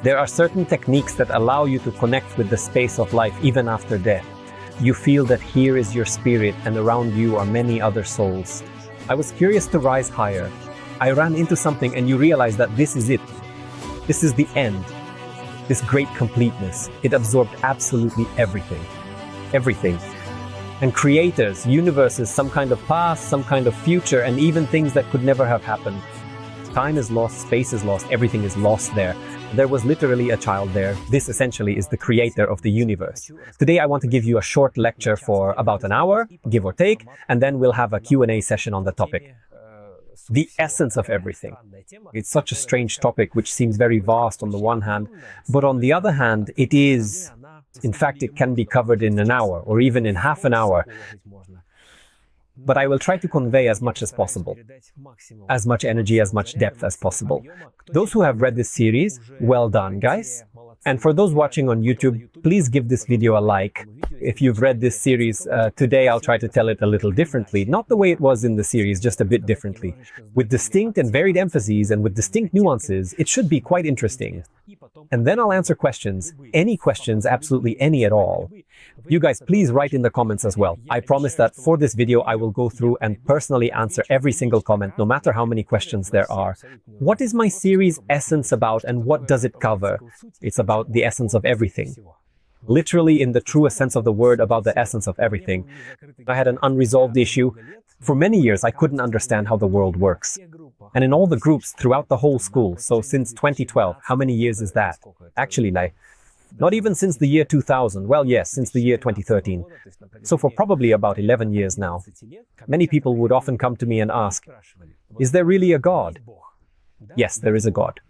There are certain techniques that allow you to connect with the space of life even after death. You feel that here is your spirit and around you are many other souls. I was curious to rise higher. I ran into something and you realize that this is it. This is the end. This great completeness. It absorbed absolutely everything. Everything. And creators, universes, some kind of past, some kind of future, and even things that could never have happened. Time is lost, space is lost, everything is lost there. There was literally a child there. This essentially is the creator of the universe. Today I want to give you a short lecture for about an hour, give or take, and then we'll have a Q&A session on the topic. The essence of everything. It's such a strange topic which seems very vast on the one hand, but on the other hand, it is, in fact, it can be covered in an hour or even in half an hour. But I will try to convey as much as possible, as much energy, as much depth as possible. Those who have read this series, well done, guys. And for those watching on YouTube, please give this video a like. If you've read this series, today I'll try to tell it a little differently. Not the way it was in the series, just a bit differently. With distinct and varied emphases and with distinct nuances, it should be quite interesting. And then I'll answer questions, any questions, absolutely any at all. You guys, please write in the comments as well. I promise that for this video, I will go through and personally answer every single comment, no matter how many questions there are. What is my series essence about and what does it cover? It's about the essence of everything. Literally, in the truest sense of the word, about the essence of everything. I had an unresolved issue. For many years, I couldn't understand how the world works. And in all the groups throughout the whole school, so since 2012, how many years is that? Actually, not even since the year 2000. Well, yes, since the year 2013. So for probably about 11 years now. Many people would often come to me and ask, is there really a God? Yes, there is a God.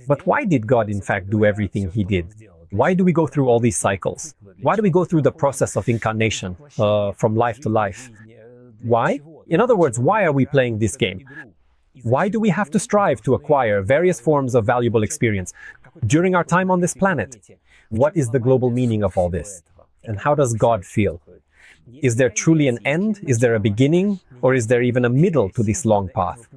But why did God in fact do everything he did? Why do we go through all these cycles? Why do we go through the process of incarnation, from life to life? Why? In other words, why are we playing this game? Why do we have to strive to acquire various forms of valuable experience during our time on this planet? What is the global meaning of all this? And how does God feel? Is there truly an end? Is there a beginning? Or is there even a middle to this long path?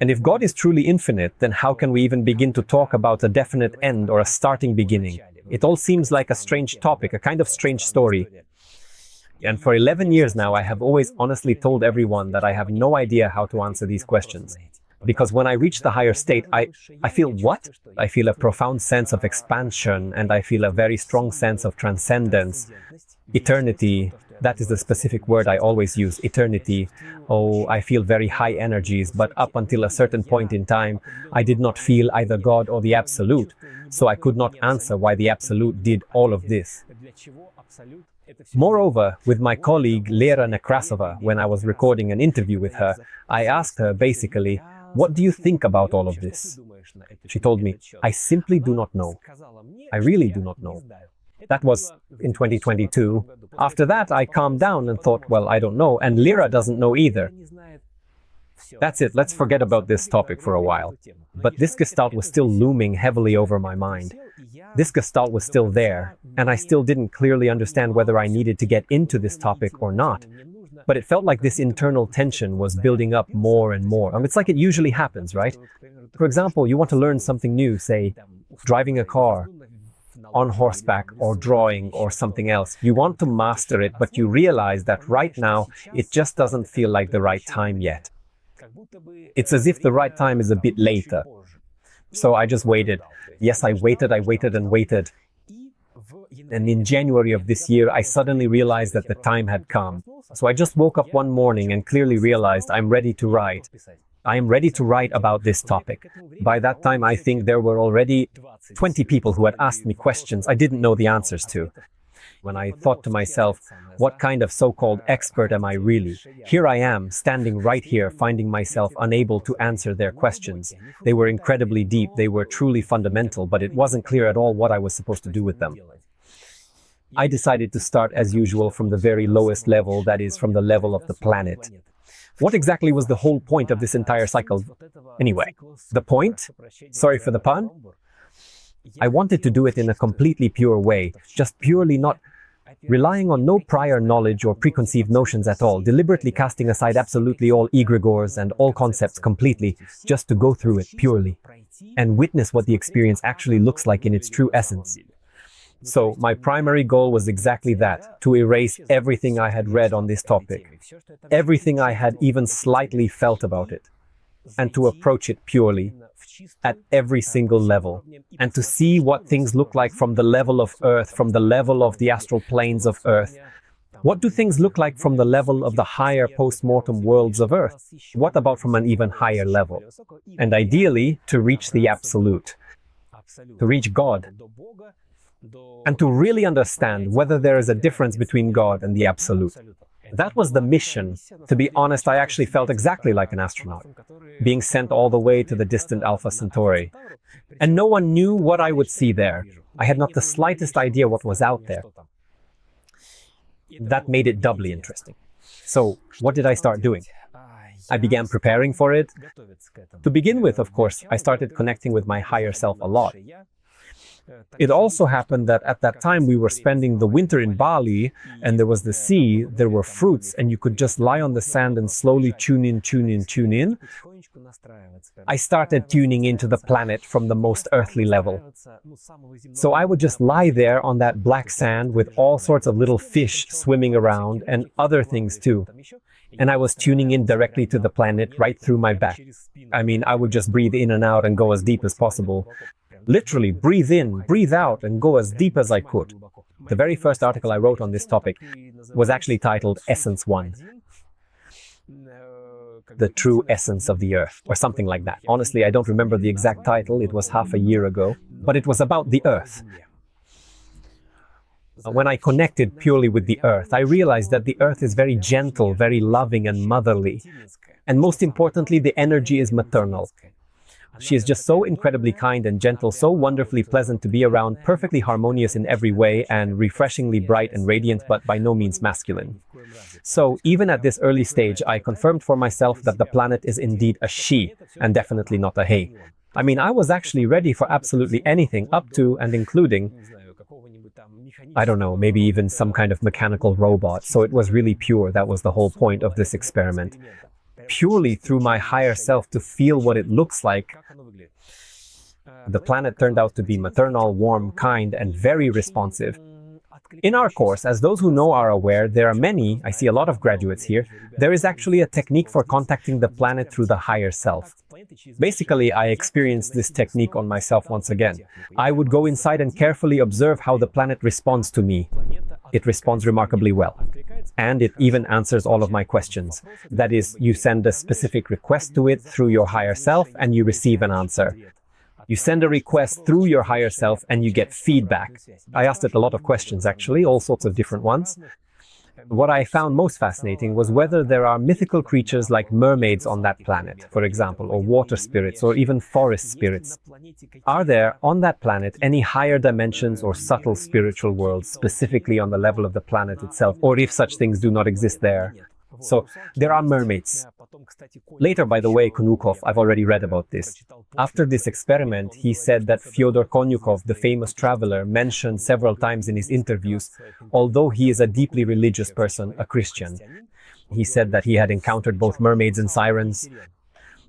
And if God is truly infinite, then how can we even begin to talk about a definite end or a starting beginning? It all seems like a strange topic, a kind of strange story. And for 11 years now, I have always honestly told everyone that I have no idea how to answer these questions. Because when I reach the higher state, I feel what? I feel a profound sense of expansion, and I feel a very strong sense of transcendence. Eternity, that is the specific word I always use, eternity. Oh, I feel very high energies, but up until a certain point in time, I did not feel either God or the Absolute. So I could not answer why the Absolute did all of this. Moreover, with my colleague Lera Nekrasova, when I was recording an interview with her, I asked her basically, what do you think about all of this? She told me, I simply do not know. I really do not know. That was in 2022. After that, I calmed down and thought, well, I don't know, and Lera doesn't know either. That's it, let's forget about this topic for a while. But this gestalt was still looming heavily over my mind. This gestalt was still there, and I still didn't clearly understand whether I needed to get into this topic or not. But it felt like this internal tension was building up more and more. It's like it usually happens, right? For example, you want to learn something new, say, driving a car, on horseback, or drawing, or something else. You want to master it, but you realize that right now, it just doesn't feel like the right time yet. It's as if the right time is a bit later. So I just waited. Yes, I waited and waited. And in January of this year, I suddenly realized that the time had come. So I just woke up one morning and clearly realized I'm ready to write. I am ready to write about this topic. By that time, I think there were already 20 people who had asked me questions I didn't know the answers to. When I thought to myself, what kind of so-called expert am I really? Here I am, standing right here, finding myself unable to answer their questions. They were incredibly deep, they were truly fundamental, but it wasn't clear at all what I was supposed to do with them. I decided to start as usual from the very lowest level, that is, from the level of the planet. What exactly was the whole point of this entire cycle? Anyway, the point? Sorry for the pun? I wanted to do it in a completely pure way, just purely not relying on no prior knowledge or preconceived notions at all, deliberately casting aside absolutely all egregores and all concepts completely, just to go through it purely. and witness what the experience actually looks like in its true essence. So my primary goal was exactly that, to erase everything I had read on this topic, everything I had even slightly felt about it, and to approach it purely, at every single level, and to see what things look like from the level of Earth, from the level of the astral planes of Earth. What do things look like from the level of the higher post-mortem worlds of Earth? What about from an even higher level? And ideally, to reach the Absolute, to reach God, and to really understand whether there is a difference between God and the Absolute. That was the mission. To be honest, I actually felt exactly like an astronaut, being sent all the way to the distant Alpha Centauri. And no one knew what I would see there. I had not the slightest idea what was out there. That made it doubly interesting. So, what did I start doing? I began preparing for it. To begin with, of course, I started connecting with my higher self a lot. It also happened that at that time we were spending the winter in Bali, and there was the sea, there were fruits, and you could just lie on the sand and slowly tune in, tune in, tune in. I started tuning into the planet from the most earthly level. So I would just lie there on that black sand with all sorts of little fish swimming around and other things too. And I was tuning in directly to the planet right through my back. I mean, I would just breathe in and out and go as deep as possible. Literally, breathe in, breathe out, and go as deep as I could. The very first article I wrote on this topic was actually titled Essence 1. The True Essence of the Earth, or something like that. Honestly, I don't remember the exact title, it was half a year ago, but it was about the Earth. When I connected purely with the Earth, I realized that the Earth is very gentle, very loving and motherly. And most importantly, the energy is maternal. She is just so incredibly kind and gentle, so wonderfully pleasant to be around, perfectly harmonious in every way, and refreshingly bright and radiant, but by no means masculine. So, even at this early stage, I confirmed for myself that the planet is indeed a she, and definitely not a he. I mean, I was actually ready for absolutely anything, up to and including, I don't know, maybe even some kind of mechanical robot. So it was really pure. That was the whole point of this experiment. Purely through my higher self to feel what it looks like. The planet turned out to be maternal, warm, kind, and very responsive. In our course, as those who know are aware, there are many, I see a lot of graduates here, there is actually a technique for contacting the planet through the higher self. Basically, I experienced this technique on myself once again. I would go inside and carefully observe how the planet responds to me. It responds remarkably well. And it even answers all of my questions. That is, you send a specific request to it through your higher self and you receive an answer. You send a request through your higher self and you get feedback. I asked it a lot of questions actually, all sorts of different ones. What I found most fascinating was whether there are mythical creatures like mermaids on that planet, for example, or water spirits, or even forest spirits. Are there, on that planet, any higher dimensions or subtle spiritual worlds, specifically on the level of the planet itself, or if such things do not exist there? So, there are mermaids. Later, by the way, Konyukov, I've already read about this. After this experiment, he said that Fyodor Konyukov, the famous traveler, mentioned several times in his interviews, although he is a deeply religious person, a Christian. He said that he had encountered both mermaids and sirens.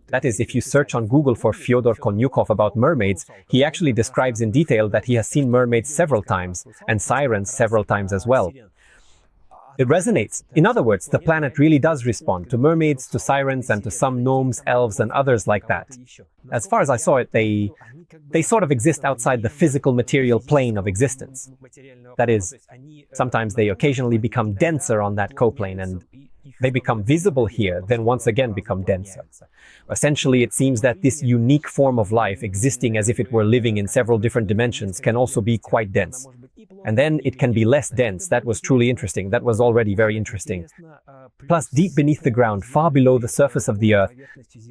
That is, if you search on Google for Fyodor Konyukov about mermaids, he actually describes in detail that he has seen mermaids several times, and sirens several times as well. It resonates. In other words, the planet really does respond to mermaids, to sirens, and to some gnomes, elves, and others like that. As far as I saw it, they sort of exist outside the physical material plane of existence. That is, sometimes they occasionally become denser on that coplane, and they become visible here, then once again become denser. Essentially, it seems that this unique form of life, existing as if it were living in several different dimensions, can also be quite dense. And then it can be less dense. That was truly interesting. That was already very interesting. Plus, deep beneath the ground, far below the surface of the Earth,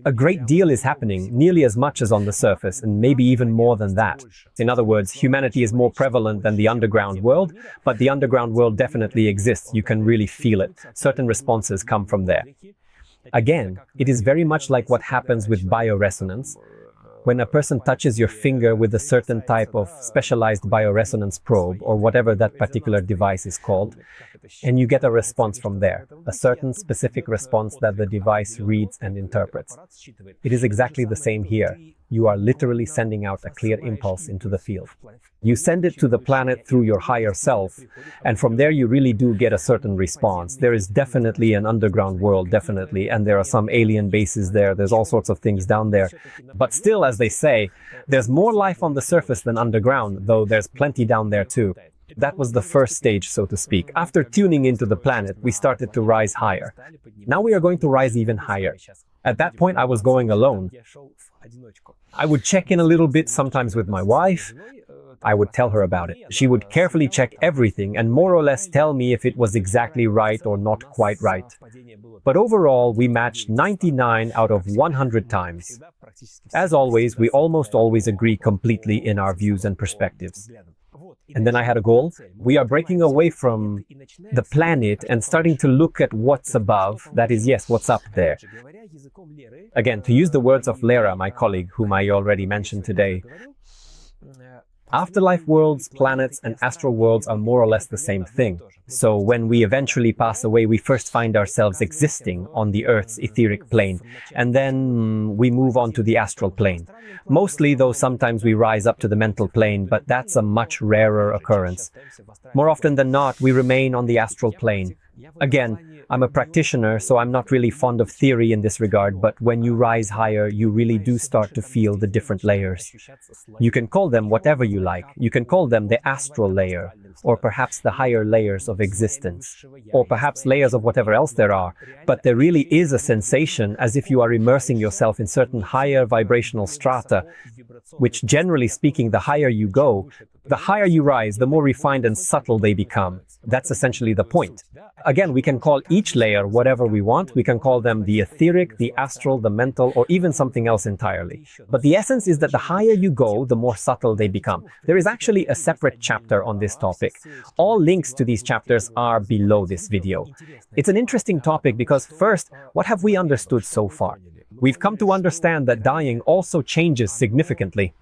a great deal is happening, nearly as much as on the surface, and maybe even more than that. In other words, humanity is more prevalent than the underground world, but the underground world definitely exists. You can really feel it. Certain responses come from there. Again, it is very much like what happens with bioresonance. When a person touches your finger with a certain type of specialized bioresonance probe, or whatever that particular device is called, and you get a response from there, a certain specific response that the device reads and interprets. It is exactly the same here. You are literally sending out a clear impulse into the field. You send it to the planet through your higher self, and from there you really do get a certain response. There is definitely an underground world, definitely, and there are some alien bases there. There's all sorts of things down there. But still, as they say, there's more life on the surface than underground, though there's plenty down there too. That was the first stage, so to speak. After tuning into the planet, we started to rise higher. Now we are going to rise even higher. At that point, I was going alone. I would check in a little bit, sometimes with my wife. I would tell her about it. She would carefully check everything and more or less tell me if it was exactly right or not quite right. But overall, we matched 99 out of 100 times. As always, we almost always agree completely in our views and perspectives. And then I had a goal. We are breaking away from the planet and starting to look at what's above. That is, yes, what's up there. Again, to use the words of Lera, my colleague, whom I already mentioned today, afterlife worlds, planets, and astral worlds are more or less the same thing. So when we eventually pass away, we first find ourselves existing on the Earth's etheric plane, and then we move on to the astral plane. Mostly, though, sometimes we rise up to the mental plane, but that's a much rarer occurrence. More often than not, we remain on the astral plane. Again, I'm a practitioner, so I'm not really fond of theory in this regard, but when you rise higher, you really do start to feel the different layers. You can call them whatever you like. You can call them the astral layer, or perhaps the higher layers of existence, or perhaps layers of whatever else there are. But there really is a sensation as if you are immersing yourself in certain higher vibrational strata, which generally speaking, the higher you go, the higher you rise, the more refined and subtle they become. That's essentially the point. Again, we can call each layer whatever we want. We can call them the etheric, the astral, the mental, or even something else entirely. But the essence is that the higher you go, the more subtle they become. There is actually a separate chapter on this topic. All links to these chapters are below this video. It's an interesting topic because first, what have we understood so far? We've come to understand that dying also changes significantly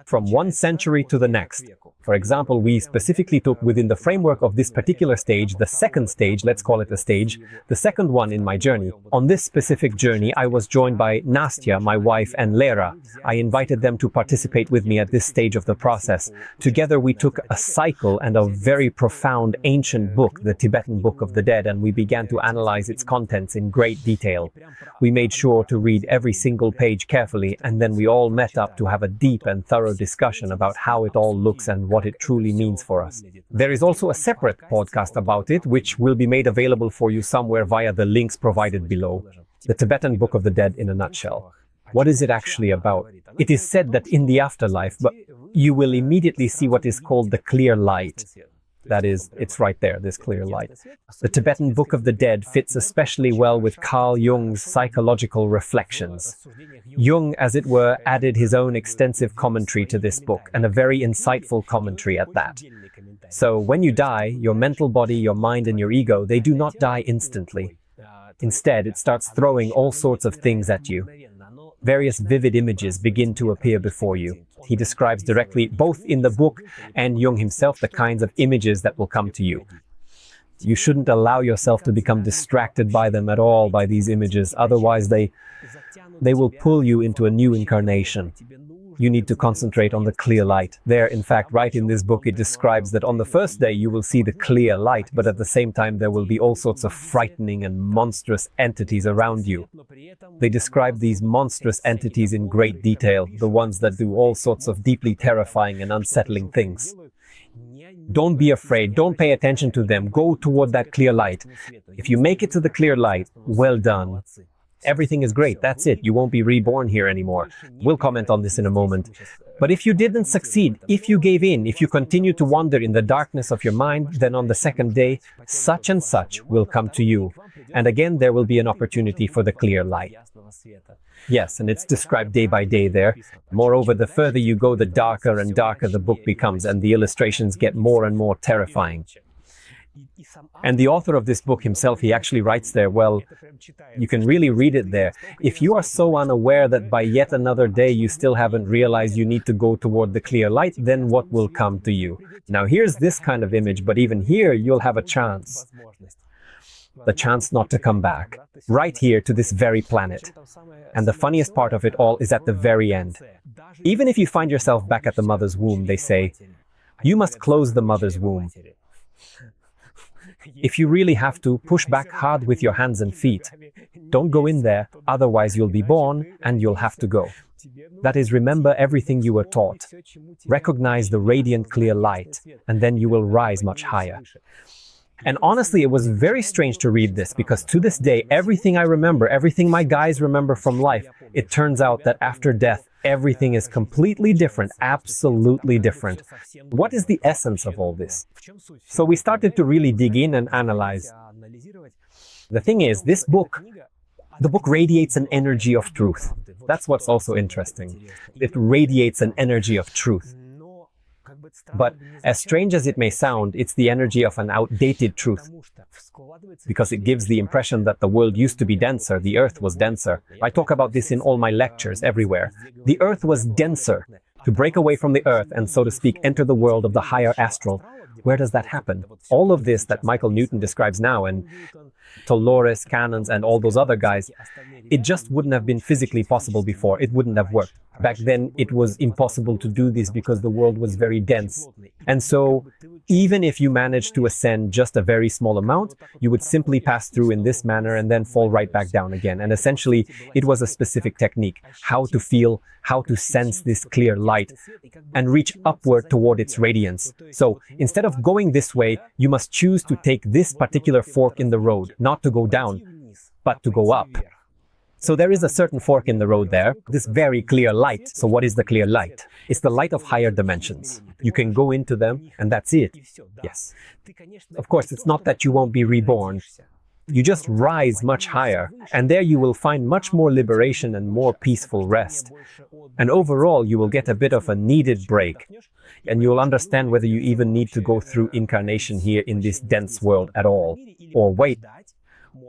from one century to the next. For example, we specifically took within the framework of this particular stage, the second stage, let's call it a stage, the second one in my journey. On this specific journey, I was joined by Nastya, my wife, and Lera. I invited them to participate with me at this stage of the process. Together, we took a cycle and a very profound ancient book, the Tibetan Book of the Dead, and we began to analyze its contents in great detail. We made sure to read every single page carefully, and then we all met up to have a deep and thorough discussion about how it all looks and what it truly means for us. There is also a separate podcast about it, which will be made available for you somewhere via the links provided below. The Tibetan Book of the Dead in a nutshell. What is it actually about? It is said that in the afterlife, but you will immediately see what is called the clear light. That is, it's right there, this clear light. The Tibetan Book of the Dead fits especially well with Carl Jung's psychological reflections. Jung, as it were, added his own extensive commentary to this book, and a very insightful commentary at that. So when you die, your mental body, your mind, and your ego, they do not die instantly. Instead, it starts throwing all sorts of things at you. Various vivid images begin to appear before you. He describes directly, both in the book and Jung himself, the kinds of images that will come to you. You shouldn't allow yourself to become distracted by them at all, by these images. Otherwise, they will pull you into a new incarnation. You need to concentrate on the clear light. There, in fact, right in this book, it describes that on the first day you will see the clear light, but at the same time there will be all sorts of frightening and monstrous entities around you. They describe these monstrous entities in great detail, the ones that do all sorts of deeply terrifying and unsettling things. Don't be afraid, don't pay attention to them, go toward that clear light. If you make it to the clear light, well done. Everything is great, that's it, you won't be reborn here anymore. We'll comment on this in a moment. But if you didn't succeed, if you gave in, if you continue to wander in the darkness of your mind, then on the second day, such and such will come to you. And again, there will be an opportunity for the clear light. Yes, and it's described day by day there. Moreover, the further you go, the darker and darker the book becomes, and the illustrations get more and more terrifying. And the author of this book himself, he actually writes there, well, you can really read it there. If you are so unaware that by yet another day you still haven't realized you need to go toward the clear light, then what will come to you? Now here's this kind of image, but even here you'll have a chance. the chance not to come back, right here to this very planet. And the funniest part of it all is at the very end. Even if you find yourself back at the mother's womb, they say, you must close the mother's womb. If you really have to, push back hard with your hands and feet. Don't go in there, otherwise you'll be born and you'll have to go. That is, remember everything you were taught. Recognize the radiant clear light, and then you will rise much higher. And honestly, it was very strange to read this, because to this day, everything I remember, everything my guys remember from life, it turns out that after death, everything is completely different, absolutely different. What is the essence of all this? So we started to really dig in and analyze. The thing is, the book radiates an energy of truth. That's what's also interesting. It radiates an energy of truth. But as strange as it may sound, it's the energy of an outdated truth, because it gives the impression that the world used to be denser, the earth was denser. I talk about this in all my lectures everywhere. The earth was denser. To break away from the earth and, so to speak, enter the world of the higher astral, where does that happen? All of this that Michael Newton describes now, and Dolores, Cannons, and all those other guys, it just wouldn't have been physically possible before. It wouldn't have worked. Back then, it was impossible to do this because the world was very dense. And so, even if you managed to ascend just a very small amount, you would simply pass through in this manner and then fall right back down again. And essentially, it was a specific technique, how to feel, how to sense this clear light and reach upward toward its radiance. So, instead of going this way, you must choose to take this particular fork in the road, not to go down, but to go up. So there is a certain fork in the road there, this very clear light. So what is the clear light? It's the light of higher dimensions. You can go into them and that's it. Yes. Of course, it's not that you won't be reborn. You just rise much higher, and there you will find much more liberation and more peaceful rest. And overall, you will get a bit of a needed break. And you will understand whether you even need to go through incarnation here in this dense world at all. Or wait.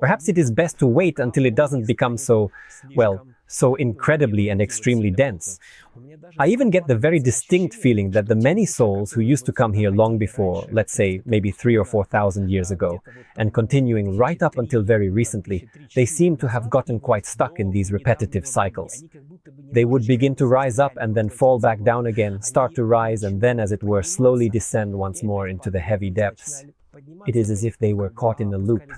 Perhaps it is best to wait until it doesn't become so incredibly and extremely dense. I even get the very distinct feeling that the many souls who used to come here long before, let's say maybe 3,000 or 4,000 years ago, and continuing right up until very recently, they seem to have gotten quite stuck in these repetitive cycles. They would begin to rise up and then fall back down again, start to rise and then, as it were, slowly descend once more into the heavy depths. It is as if they were caught in a loop.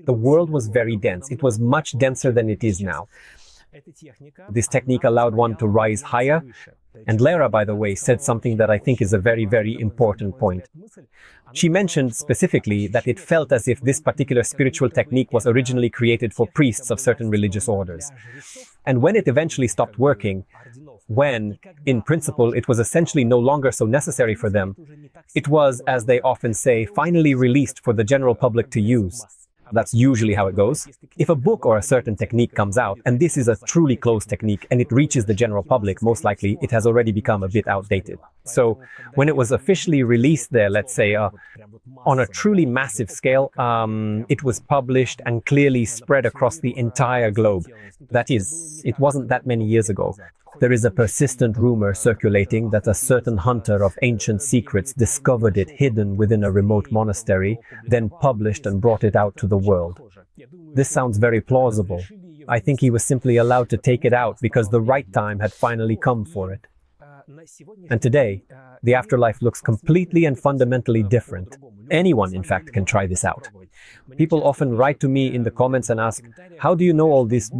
The world was very dense. It was much denser than it is now. This technique allowed one to rise higher. And Lara, by the way, said something that I think is a very, very important point. She mentioned specifically that it felt as if this particular spiritual technique was originally created for priests of certain religious orders. And when it eventually stopped working, when, in principle, it was essentially no longer so necessary for them, it was, as they often say, finally released for the general public to use. That's usually how it goes. If a book or a certain technique comes out, and this is a truly closed technique, and it reaches the general public, most likely it has already become a bit outdated. So, when it was officially released there, let's say, on a truly massive scale, it was published and clearly spread across the entire globe. That is, it wasn't that many years ago. There is a persistent rumor circulating that a certain hunter of ancient secrets discovered it hidden within a remote monastery, then published and brought it out to the world. This sounds very plausible. I think he was simply allowed to take it out because the right time had finally come for it. And today, the afterlife looks completely and fundamentally different. Anyone, in fact, can try this out. People often write to me in the comments and ask, how do you know all this?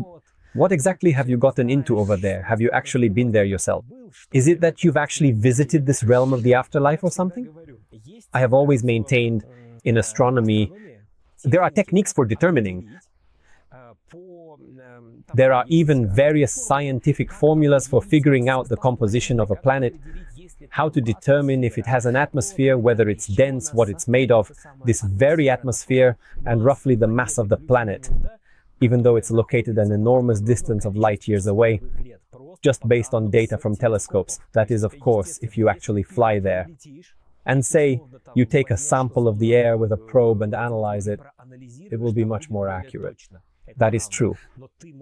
What exactly have you gotten into over there? Have you actually been there yourself? Is it that you've actually visited this realm of the afterlife or something? I have always maintained in astronomy, there are techniques for determining. There are even various scientific formulas for figuring out the composition of a planet, how to determine if it has an atmosphere, whether it's dense, what it's made of, this very atmosphere, and roughly the mass of the planet, even though it's located an enormous distance of light years away, just based on data from telescopes. That is, of course, if you actually fly there. And say you take a sample of the air with a probe and analyze it, it will be much more accurate. That is true.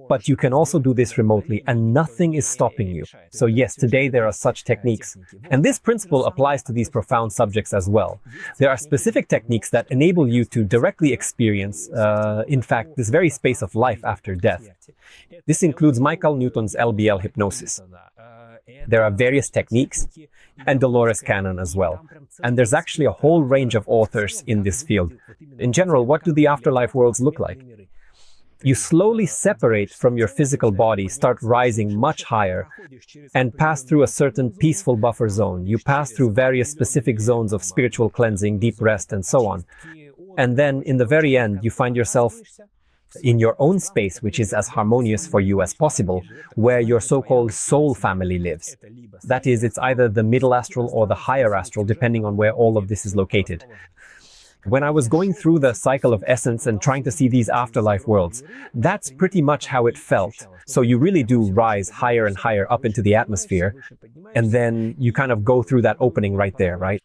But you can also do this remotely and nothing is stopping you. So yes, today there are such techniques. And this principle applies to these profound subjects as well. There are specific techniques that enable you to directly experience, in fact, this very space of life after death. This includes Michael Newton's LBL hypnosis. There are various techniques and Dolores Cannon as well. And there's actually a whole range of authors in this field. In general, what do the afterlife worlds look like? You slowly separate from your physical body, start rising much higher, and pass through a certain peaceful buffer zone. You pass through various specific zones of spiritual cleansing, deep rest, and so on. And then, in the very end, you find yourself in your own space, which is as harmonious for you as possible, where your so-called soul family lives. That is, it's either the middle astral or the higher astral, depending on where all of this is located. When I was going through the cycle of essence and trying to see these afterlife worlds, that's pretty much how it felt. So you really do rise higher and higher up into the atmosphere, and then you kind of go through that opening right there, right?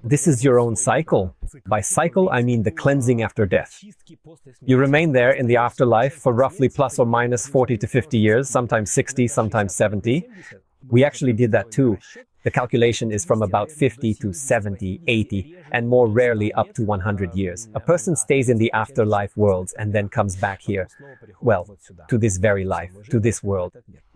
This is your own cycle. By cycle, I mean the cleansing after death. You remain there in the afterlife for roughly plus or minus 40 to 50 years, sometimes 60, sometimes 70. We actually did that too. The calculation is from about 50 to 70, 80, and more rarely up to 100 years. A person stays in the afterlife worlds and then comes back here, well, to this very life, to this world.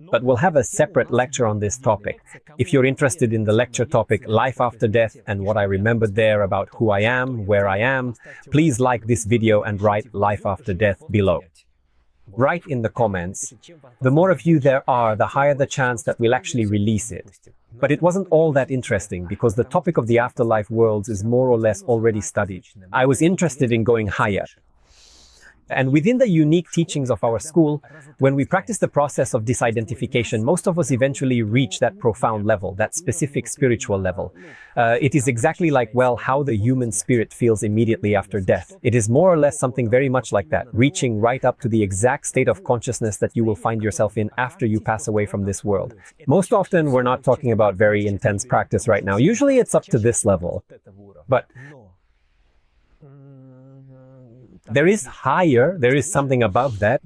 But we'll have a separate lecture on this topic. If you're interested in the lecture topic, Life After Death, and what I remembered there about who I am, where I am, please like this video and write Life After Death below. Write in the comments. The more of you there are, the higher the chance that we'll actually release it. But it wasn't all that interesting because the topic of the afterlife worlds is more or less already studied. I was interested in going higher. And within the unique teachings of our school, when we practice the process of disidentification, most of us eventually reach that profound level, that specific spiritual level. It is exactly like, well, how the human spirit feels immediately after death. It is more or less something very much like that, reaching right up to the exact state of consciousness that you will find yourself in after you pass away from this world. Most often, we're not talking about very intense practice right now. Usually it's up to this level. But there is higher, there is something above that.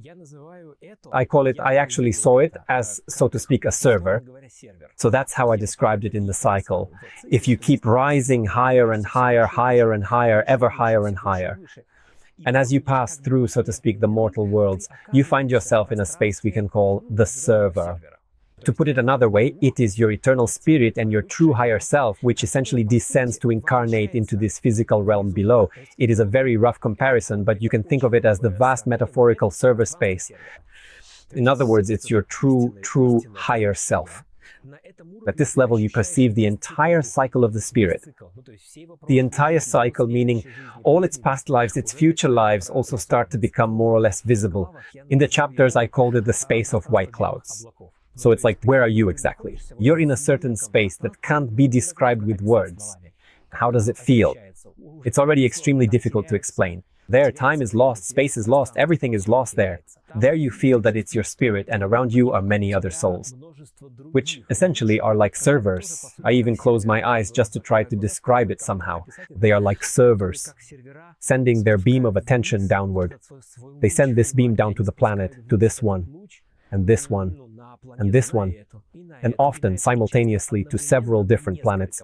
I actually saw it as, so to speak, a server. So that's how I described it in the cycle. If you keep rising higher and higher, higher and higher, ever higher and higher. And as you pass through, so to speak, the mortal worlds, you find yourself in a space we can call the server. To put it another way, it is your eternal spirit and your true higher self which essentially descends to incarnate into this physical realm below. It is a very rough comparison, but you can think of it as the vast metaphorical server space. In other words, it's your true higher self. At this level, you perceive the entire cycle of the spirit. The entire cycle, meaning all its past lives, its future lives, also start to become more or less visible. In the chapters, I called it the space of white clouds. So it's like, where are you exactly? You're in a certain space that can't be described with words. How does it feel? It's already extremely difficult to explain. There, time is lost, space is lost, everything is lost there. There you feel that it's your spirit, and around you are many other souls, which essentially are like servers. I even close my eyes just to try to describe it somehow. They are like servers, sending their beam of attention downward. They send this beam down to the planet, to this one, and this one, and this one, and often simultaneously to several different planets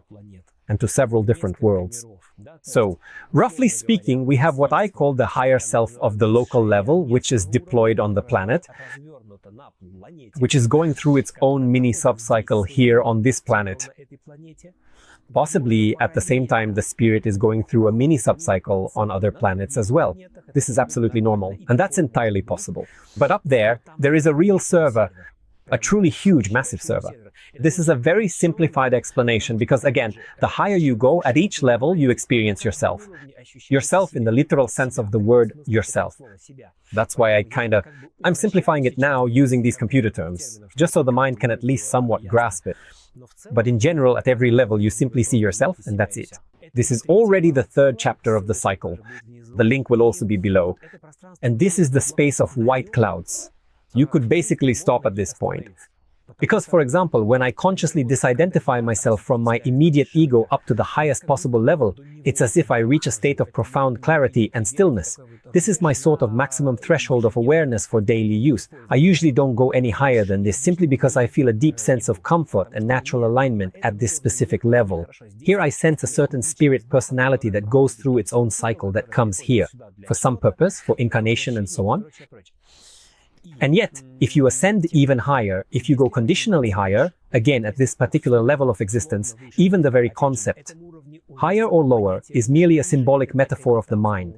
and to several different worlds. So, roughly speaking, we have what I call the higher self of the local level, which is deployed on the planet, which is going through its own mini subcycle here on this planet. Possibly, at the same time, the spirit is going through a mini subcycle on other planets as well. This is absolutely normal, and that's entirely possible. But up there is a real server, a truly huge, massive server. This is a very simplified explanation because, again, the higher you go, at each level, you experience yourself. Yourself in the literal sense of the word yourself. That's why I'm simplifying it now using these computer terms, just so the mind can at least somewhat grasp it. But in general, at every level, you simply see yourself, and that's it. This is already the third chapter of the cycle. The link will also be below. And this is the space of white clouds. You could basically stop at this point. Because, for example, when I consciously disidentify myself from my immediate ego up to the highest possible level, it's as if I reach a state of profound clarity and stillness. This is my sort of maximum threshold of awareness for daily use. I usually don't go any higher than this simply because I feel a deep sense of comfort and natural alignment at this specific level. Here I sense a certain spirit personality that goes through its own cycle that comes here, for some purpose, for incarnation and so on. And yet, if you ascend even higher, if you go conditionally higher, again at this particular level of existence, even the very concept, higher or lower, is merely a symbolic metaphor of the mind.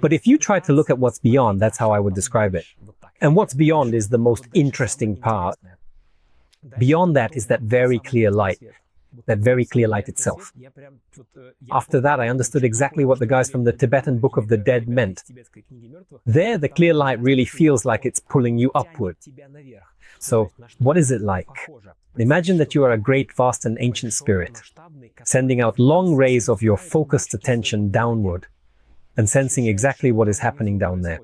But if you try to look at what's beyond, that's how I would describe it. And what's beyond is the most interesting part. Beyond that is that very clear light itself. After that, I understood exactly what the guys from the Tibetan Book of the Dead meant. There, the clear light really feels like it's pulling you upward. So, what is it like? Imagine that you are a great, vast and ancient spirit, sending out long rays of your focused attention downward and sensing exactly what is happening down there.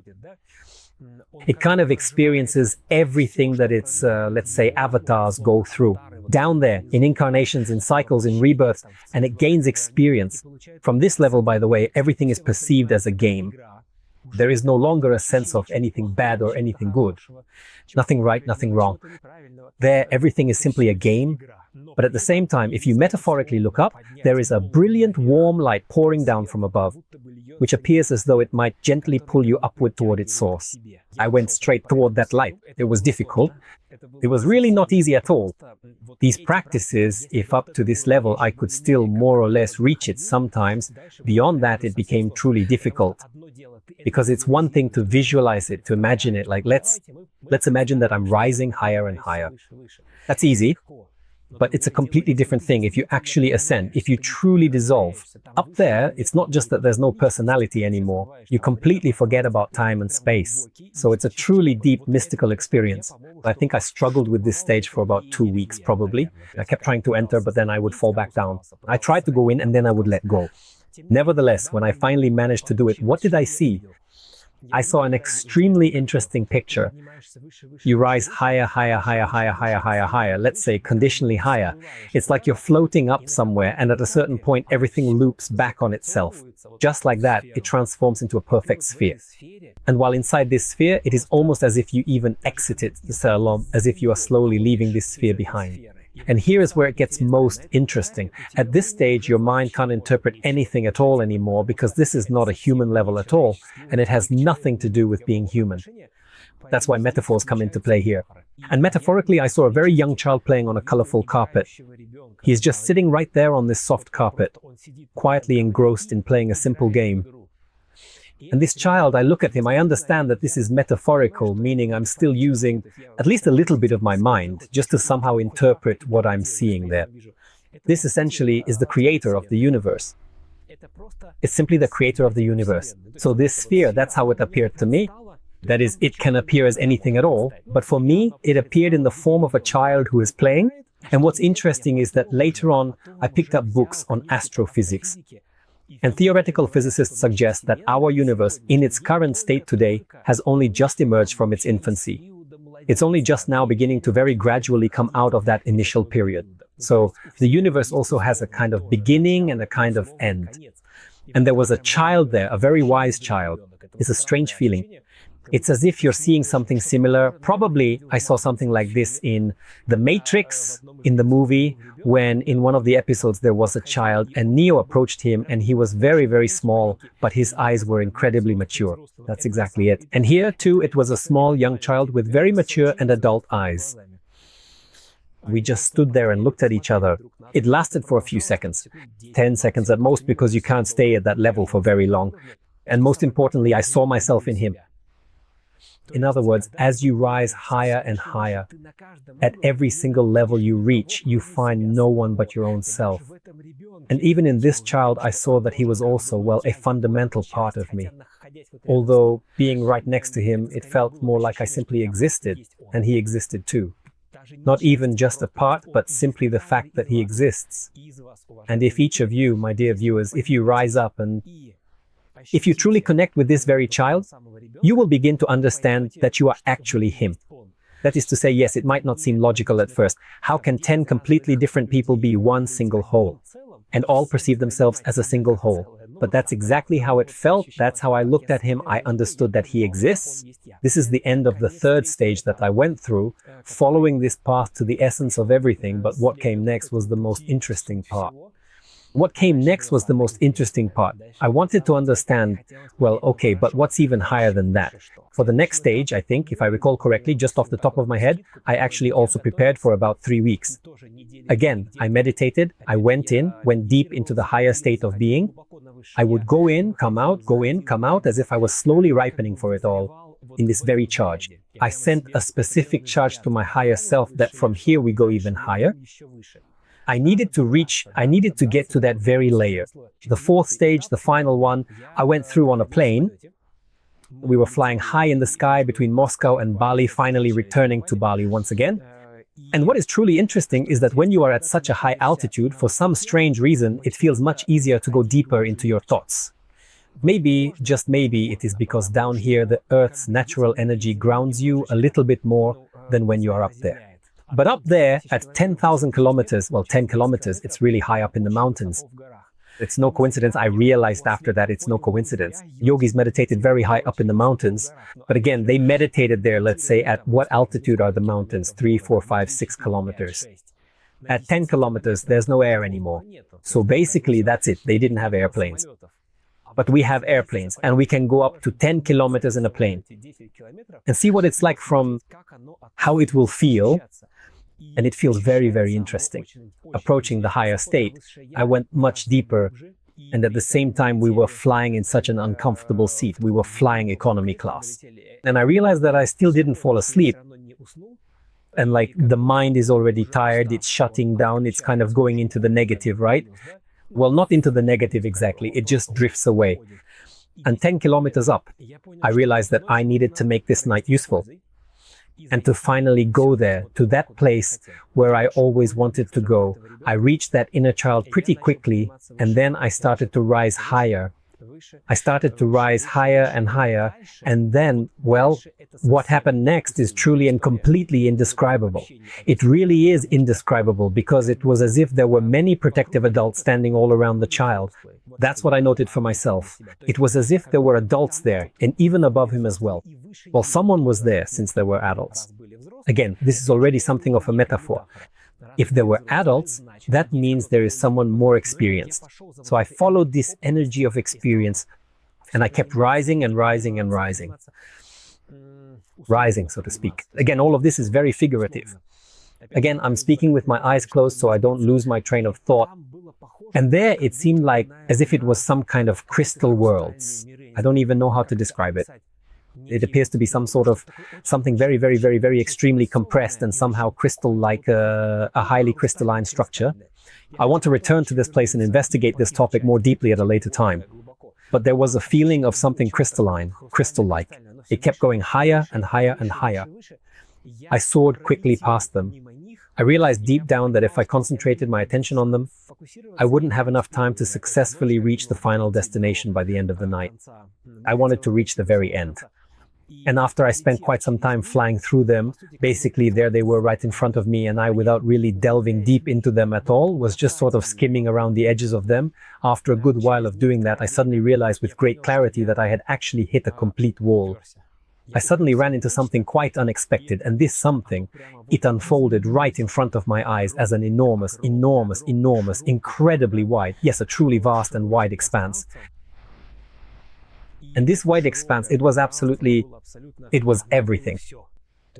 It kind of experiences everything that its, let's say, avatars go through. Down there, in incarnations, in cycles, in rebirths, and it gains experience. From this level, by the way, everything is perceived as a game. There is no longer a sense of anything bad or anything good. Nothing right, nothing wrong. There, everything is simply a game. But at the same time, if you metaphorically look up, there is a brilliant warm light pouring down from above, which appears as though it might gently pull you upward toward its source. I went straight toward that light. It was difficult. It was really not easy at all. These practices, if up to this level I could still more or less reach it sometimes, beyond that it became truly difficult. Because it's one thing to visualize it, to imagine it, like let's imagine that I'm rising higher and higher. That's easy. But it's a completely different thing if you actually ascend, if you truly dissolve. Up there, it's not just that there's no personality anymore. You completely forget about time and space. So it's a truly deep, mystical experience. I think I struggled with this stage for about 2 weeks, probably. I kept trying to enter, but then I would fall back down. I tried to go in, and then I would let go. Nevertheless, when I finally managed to do it, what did I see? I saw an extremely interesting picture. You rise higher, higher, higher, higher, higher, higher, higher, let's say conditionally higher. It's like you're floating up somewhere, and at a certain point, everything loops back on itself. Just like that, it transforms into a perfect sphere. And while inside this sphere, it is almost as if you even exited the Salom, as if you are slowly leaving this sphere behind. And here is where it gets most interesting. At this stage, your mind can't interpret anything at all anymore because this is not a human level at all, and it has nothing to do with being human. That's why metaphors come into play here. And metaphorically, I saw a very young child playing on a colorful carpet. He is just sitting right there on this soft carpet, quietly engrossed in playing a simple game. And this child, I look at him, I understand that this is metaphorical, meaning I'm still using at least a little bit of my mind just to somehow interpret what I'm seeing there. This essentially is the creator of the universe. It's simply the creator of the universe. So this sphere, that's how it appeared to me. That is, it can appear as anything at all. But for me, it appeared in the form of a child who is playing. And what's interesting is that later on, I picked up books on astrophysics. And theoretical physicists suggest that our universe, in its current state today, has only just emerged from its infancy. It's only just now beginning to very gradually come out of that initial period. So the universe also has a kind of beginning and a kind of end. And there was a child there, a very wise child. It's a strange feeling. It's as if you're seeing something similar. Probably I saw something like this in The Matrix, in the movie, when in one of the episodes there was a child and Neo approached him and he was very, very small, but his eyes were incredibly mature. That's exactly it. And here too, it was a small young child with very mature and adult eyes. We just stood there and looked at each other. It lasted for a few seconds, 10 seconds at most, because you can't stay at that level for very long. And most importantly, I saw myself in him. In other words, as you rise higher and higher, at every single level you reach, you find no one but your own self. And even in this child, I saw that he was also, well, a fundamental part of me. Although, being right next to him, it felt more like I simply existed, and he existed too. Not even just a part, but simply the fact that he exists. And if each of you, my dear viewers, if you rise up and if you truly connect with this very child, you will begin to understand that you are actually him. That is to say, yes, it might not seem logical at first. How can 10 completely different people be one single whole? And all perceive themselves as a single whole. But that's exactly how it felt. That's how I looked at him. I understood that he exists. This is the end of the third stage that I went through, following this path to the essence of everything. But what came next was the most interesting part. What came next was the most interesting part. I wanted to understand, well, okay, but what's even higher than that? For the next stage, I think, if I recall correctly, just off the top of my head, I actually also prepared for about 3 weeks. Again, I meditated, I went deep into the higher state of being. I would go in, come out, as if I was slowly ripening for it all in this very charge. I sent a specific charge to my higher self that from here we go even higher. I needed to get to that very layer. The fourth stage, the final one, I went through on a plane. We were flying high in the sky between Moscow and Bali, finally returning to Bali once again. And what is truly interesting is that when you are at such a high altitude, for some strange reason, it feels much easier to go deeper into your thoughts. Maybe, just maybe, it is because down here the Earth's natural energy grounds you a little bit more than when you are up there. But up there, at 10,000 kilometers, well, 10 kilometers, it's really high up in the mountains. It's no coincidence. I realized after that it's no coincidence. Yogis meditated very high up in the mountains. But again, they meditated there, let's say, at what altitude are the mountains? 3, 4, 5, 6 kilometers. At 10 kilometers, there's no air anymore. So basically, that's it. They didn't have airplanes. But we have airplanes, and we can go up to 10 kilometers in a plane and see what it's like from how it will feel. And it feels very, very interesting. Approaching the higher state, I went much deeper, and at the same time we were flying in such an uncomfortable seat. We were flying economy class. And I realized that I still didn't fall asleep. And like the mind is already tired, it's shutting down, it's kind of going into the negative, right? Well, not into the negative exactly, it just drifts away. And 10 kilometers up, I realized that I needed to make this night useful. And to finally go there, to that place where I always wanted to go. I reached that inner child pretty quickly, and then I started to rise higher. I started to rise higher and higher, and then, well, what happened next is truly and completely indescribable. It really is indescribable, because it was as if there were many protective adults standing all around the child. That's what I noted for myself. It was as if there were adults there, and even above him as well. Well, someone was there, since there were adults. Again, this is already something of a metaphor. If there were adults, that means there is someone more experienced. So I followed this energy of experience, and I kept rising and rising and rising. Rising, so to speak. Again, all of this is very figurative. Again, I'm speaking with my eyes closed so I don't lose my train of thought. And there it seemed like as if it was some kind of crystal worlds. I don't even know how to describe it. It appears to be something very, very, very, very extremely compressed and somehow crystal-like, a highly crystalline structure. I want to return to this place and investigate this topic more deeply at a later time. But there was a feeling of something crystalline, crystal-like. It kept going higher and higher and higher. I soared quickly past them. I realized deep down that if I concentrated my attention on them, I wouldn't have enough time to successfully reach the final destination by the end of the night. I wanted to reach the very end. And after I spent quite some time flying through them, basically there they were right in front of me, and I, without really delving deep into them at all, was just sort of skimming around the edges of them. After a good while of doing that, I suddenly realized with great clarity that I had actually hit a complete wall. I suddenly ran into something quite unexpected, and this something, it unfolded right in front of my eyes as an enormous, enormous, enormous, incredibly wide, yes, a truly vast and wide expanse. And this wide expanse, it was everything.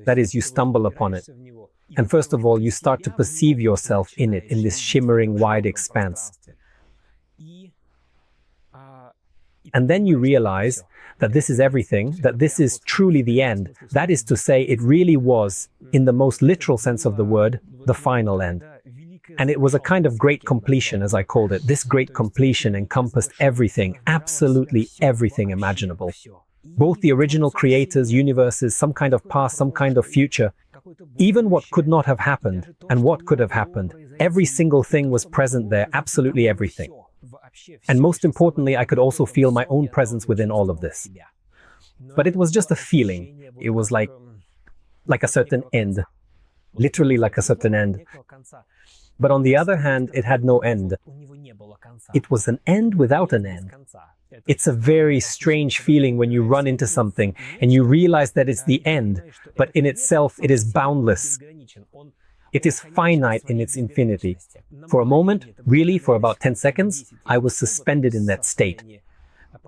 That is, you stumble upon it. And first of all, you start to perceive yourself in it, in this shimmering wide expanse. And then you realize that this is everything, that this is truly the end. That is to say, it really was, in the most literal sense of the word, the final end. And it was a kind of great completion, as I called it. This great completion encompassed everything, absolutely everything imaginable. Both the original creators, universes, some kind of past, some kind of future, even what could not have happened and what could have happened. Every single thing was present there, absolutely everything. And most importantly, I could also feel my own presence within all of this. But it was just a feeling. It was like like a certain end, literally like a certain end. But on the other hand, it had no end. It was an end without an end. It's a very strange feeling when you run into something and you realize that it's the end, but in itself it is boundless. It is finite in its infinity. For a moment, really for about 10 seconds, I was suspended in that state.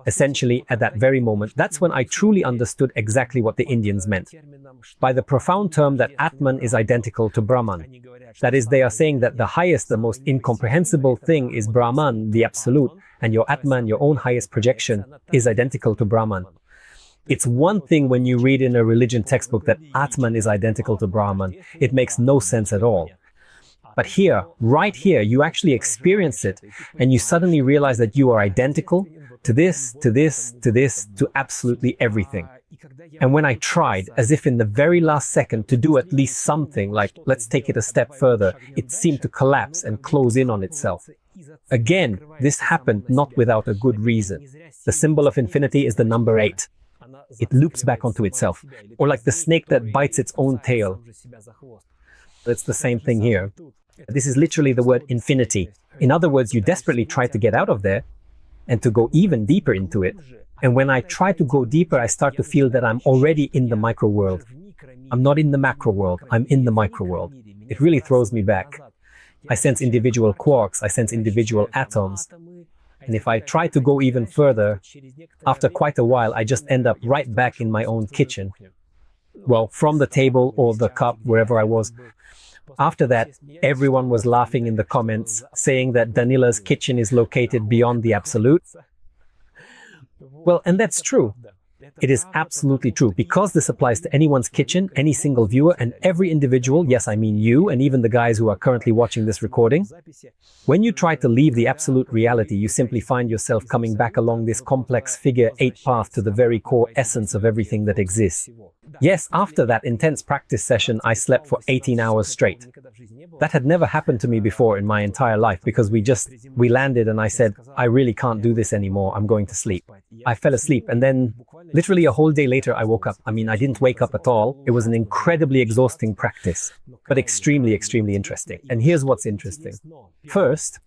Essentially, at that very moment, that's when I truly understood exactly what the Indians meant. By the profound term that Atman is identical to Brahman. That is, they are saying that the highest, the most incomprehensible thing is Brahman, the absolute, and your Atman, your own highest projection, is identical to Brahman. It's one thing when you read in a religion textbook that Atman is identical to Brahman. It makes no sense at all. But here, right here, you actually experience it, and you suddenly realize that you are identical to this, to this, to this, to absolutely everything. And when I tried, as if in the very last second, to do at least something, like let's take it a step further, it seemed to collapse and close in on itself. Again, this happened not without a good reason. The symbol of infinity is the number 8. It loops back onto itself, or like the snake that bites its own tail. It's the same thing here. This is literally the word infinity. In other words, you desperately try to get out of there and to go even deeper into it. And when I try to go deeper, I start to feel that I'm already in the micro world. I'm not in the macro world, I'm in the micro world. It really throws me back. I sense individual quarks, I sense individual atoms. And if I try to go even further, after quite a while, I just end up right back in my own kitchen. Well, from the table or the cup, wherever I was. After that, everyone was laughing in the comments, saying that Danila's kitchen is located beyond the absolute. Well, and that's true. It is absolutely true, because this applies to anyone's kitchen, any single viewer, and every individual, yes, I mean you, and even the guys who are currently watching this recording. When you try to leave the absolute reality, you simply find yourself coming back along this complex figure 8 path to the very core essence of everything that exists. Yes, after that intense practice session, I slept for 18 hours straight. That had never happened to me before in my entire life, because we landed and I said, I really can't do this anymore, I'm going to sleep. I fell asleep, and then literally a whole day later I woke up. I mean, I didn't wake up at all. It was an incredibly exhausting practice, but extremely, extremely interesting. And here's what's interesting. First,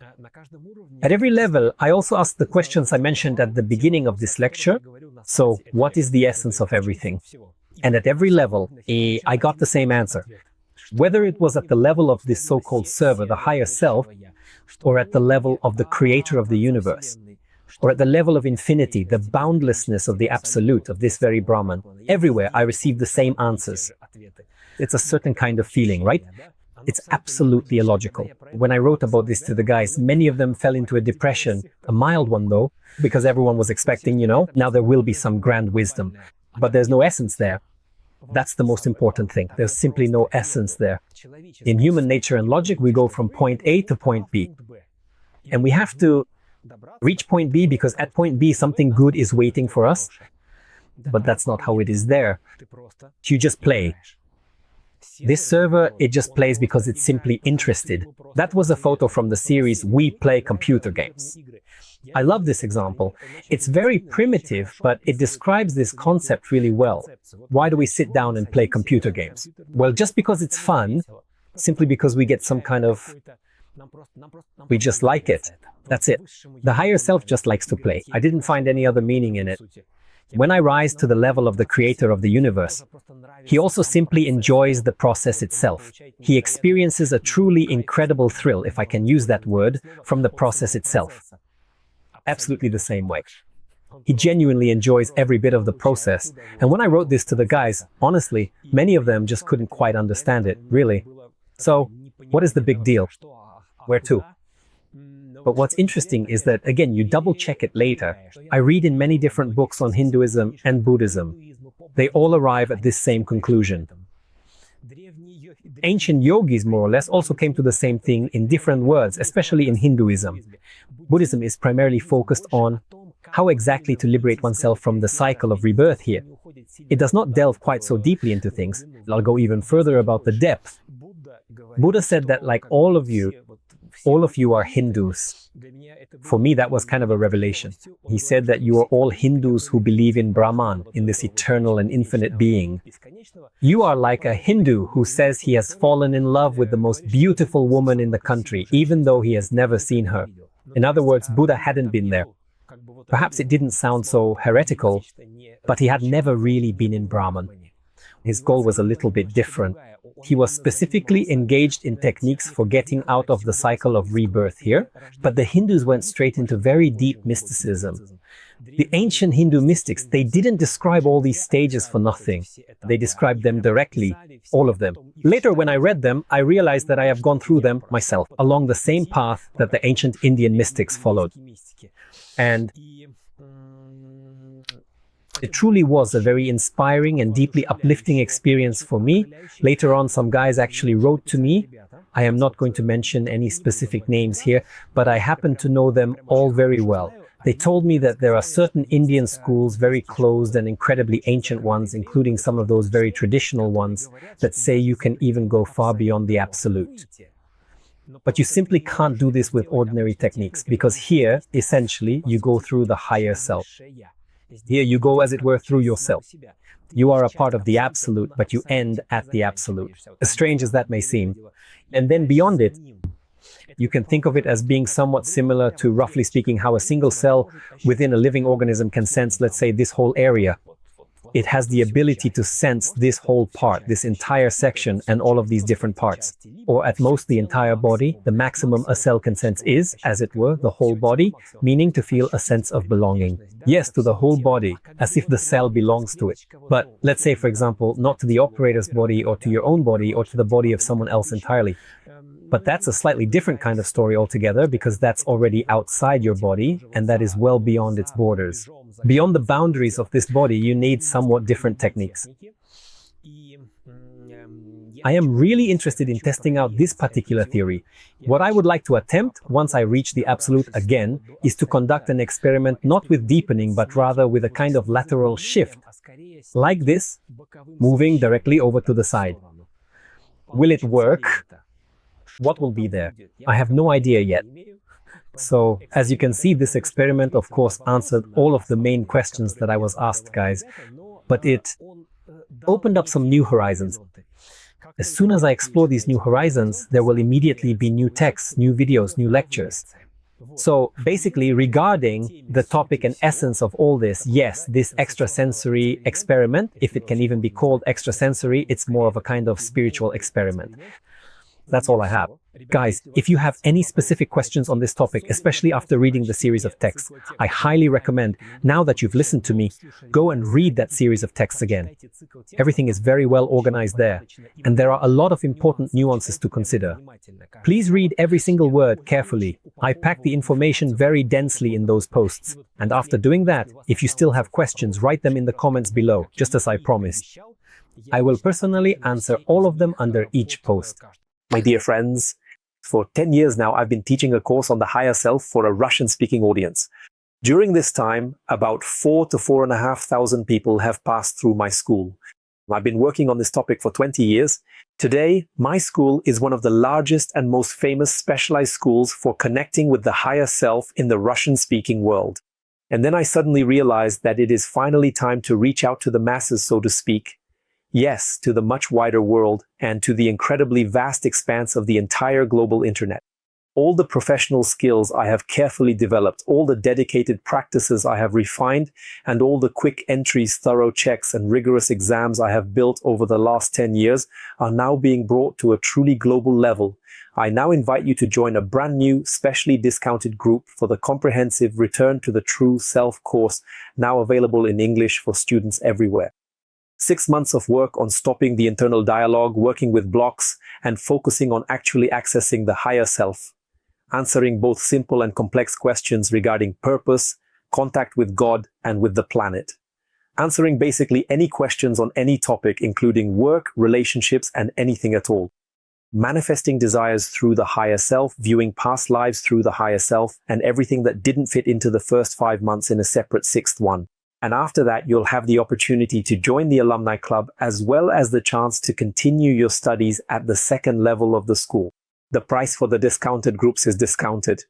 at every level, I also asked the questions I mentioned at the beginning of this lecture. So, what is the essence of everything? And at every level, I got the same answer. Whether it was at the level of this so-called server, the higher self, or at the level of the creator of the universe, or at the level of infinity, the boundlessness of the absolute, of this very Brahman, everywhere I received the same answers. It's a certain kind of feeling, right? It's absolutely illogical. When I wrote about this to the guys, many of them fell into a depression, a mild one though, because everyone was expecting, now there will be some grand wisdom. But there's no essence there. That's the most important thing. There's simply no essence there. In human nature and logic, we go from point A to point B. And we have to reach point B because at point B, something good is waiting for us. But that's not how it is there. You just play. This server, it just plays because it's simply interested. That was a photo from the series We Play Computer Games. I love this example. It's very primitive, but it describes this concept really well. Why do we sit down and play computer games? Well, just because it's fun, simply because we get some kind of... we just like it. That's it. The higher self just likes to play. I didn't find any other meaning in it. When I rise to the level of the creator of the universe, he also simply enjoys the process itself. He experiences a truly incredible thrill, if I can use that word, from the process itself. Absolutely the same way. He genuinely enjoys every bit of the process. And when I wrote this to the guys, honestly, many of them just couldn't quite understand it, really. So, what is the big deal? Where to? But what's interesting is that, again, you double-check it later. I read in many different books on Hinduism and Buddhism. They all arrive at this same conclusion. Ancient yogis, more or less, also came to the same thing in different words, especially in Hinduism. Buddhism is primarily focused on how exactly to liberate oneself from the cycle of rebirth here. It does not delve quite so deeply into things. I'll go even further about the depth. Buddha said that, like all of you, all of you are Hindus. For me, that was kind of a revelation. He said that you are all Hindus who believe in Brahman, in this eternal and infinite being. You are like a Hindu who says he has fallen in love with the most beautiful woman in the country, even though he has never seen her. In other words, Buddha hadn't been there. Perhaps it didn't sound so heretical, but he had never really been in Brahman. His goal was a little bit different. He was specifically engaged in techniques for getting out of the cycle of rebirth here, but the Hindus went straight into very deep mysticism. The ancient Hindu mystics, they didn't describe all these stages for nothing. They described them directly, all of them. Later, when I read them, I realized that I have gone through them myself, along the same path that the ancient Indian mystics followed. And it truly was a very inspiring and deeply uplifting experience for me. Later on, some guys actually wrote to me. I am not going to mention any specific names here, but I happen to know them all very well. They told me that there are certain Indian schools, very closed and incredibly ancient ones, including some of those very traditional ones, that say you can even go far beyond the absolute. But you simply can't do this with ordinary techniques, because here, essentially, you go through the higher self. Here you go, as it were, through yourself. You are a part of the absolute, but you end at the absolute, as strange as that may seem. And then beyond it, you can think of it as being somewhat similar to, roughly speaking, how a single cell within a living organism can sense, let's say, this whole area. It has the ability to sense this whole part, this entire section, and all of these different parts. Or at most the entire body. The maximum a cell can sense is, as it were, the whole body, meaning to feel a sense of belonging. Yes, to the whole body, as if the cell belongs to it. But let's say, for example, not to the operator's body or to your own body or to the body of someone else entirely. But that's a slightly different kind of story altogether, because that's already outside your body, and that is well beyond its borders. Beyond the boundaries of this body, you need somewhat different techniques. I am really interested in testing out this particular theory. What I would like to attempt, once I reach the absolute again, is to conduct an experiment not with deepening, but rather with a kind of lateral shift. Like this, moving directly over to the side. Will it work? What will be there? I have no idea yet. So, as you can see, this experiment, of course, answered all of the main questions that I was asked, guys. But it opened up some new horizons. As soon as I explore these new horizons, there will immediately be new texts, new videos, new lectures. So, basically, regarding the topic and essence of all this, yes, this extrasensory experiment, if it can even be called extrasensory, it's more of a kind of spiritual experiment. That's all I have. Guys, if you have any specific questions on this topic, especially after reading the series of texts, I highly recommend, now that you've listened to me, go and read that series of texts again. Everything is very well organized there, and there are a lot of important nuances to consider. Please read every single word carefully. I packed the information very densely in those posts, and after doing that, if you still have questions, write them in the comments below, just as I promised. I will personally answer all of them under each post. My dear friends, for 10 years now, I've been teaching a course on the higher self for a Russian-speaking audience. During this time, about 4,000 to 4,500 people have passed through my school. I've been working on this topic for 20 years. Today, my school is one of the largest and most famous specialized schools for connecting with the higher self in the Russian-speaking world. And then I suddenly realized that it is finally time to reach out to the masses, so to speak. Yes, to the much wider world and to the incredibly vast expanse of the entire global internet. All the professional skills I have carefully developed, all the dedicated practices I have refined, and all the quick entries, thorough checks, and rigorous exams I have built over the last 10 years are now being brought to a truly global level. I now invite you to join a brand new, specially discounted group for the comprehensive Return to the True Self course, now available in English for students everywhere. 6 months of work on stopping the internal dialogue, working with blocks, and focusing on actually accessing the higher self. Answering both simple and complex questions regarding purpose, contact with God, and with the planet. Answering basically any questions on any topic, including work, relationships, and anything at all. Manifesting desires through the higher self, viewing past lives through the higher self, and everything that didn't fit into the first 5 months in a separate 6th one. And after that, you'll have the opportunity to join the alumni club, as well as the chance to continue your studies at the 2nd level of the school. The price for the discounted groups is discounted.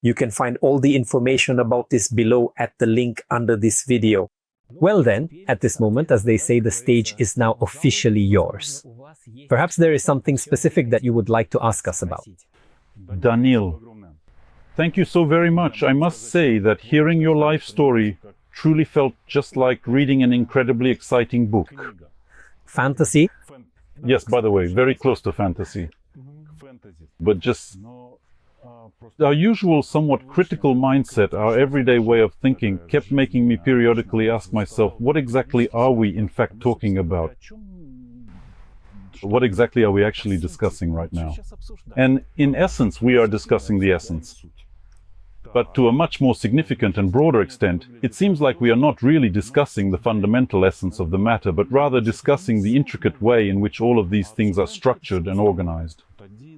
You can find all the information about this below at the link under this video. Well then, at this moment, as they say, the stage is now officially yours. Perhaps there is something specific that you would like to ask us about. Daniil, thank you so very much. I must say that hearing your life story truly felt just like reading an incredibly exciting book. Fantasy? Yes, by the way, very close to fantasy. But just our usual somewhat critical mindset, our everyday way of thinking, kept making me periodically ask myself, what exactly are we in fact talking about? What exactly are we actually discussing right now? And in essence, we are discussing the essence. But to a much more significant and broader extent, it seems like we are not really discussing the fundamental essence of the matter, but rather discussing the intricate way in which all of these things are structured and organized.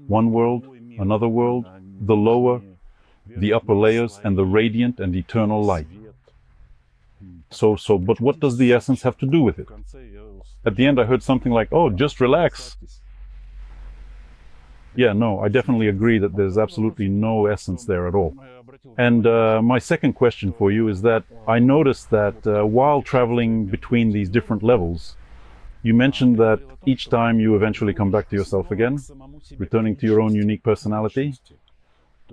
One world, another world, the lower, the upper layers, and the radiant and eternal light. But what does the essence have to do with it? At the end I heard something like, oh, just relax. Yeah, no, I definitely agree that there's absolutely no essence there at all. And my second question for you is that I noticed that while traveling between these different levels, you mentioned that each time you eventually come back to yourself again, returning to your own unique personality.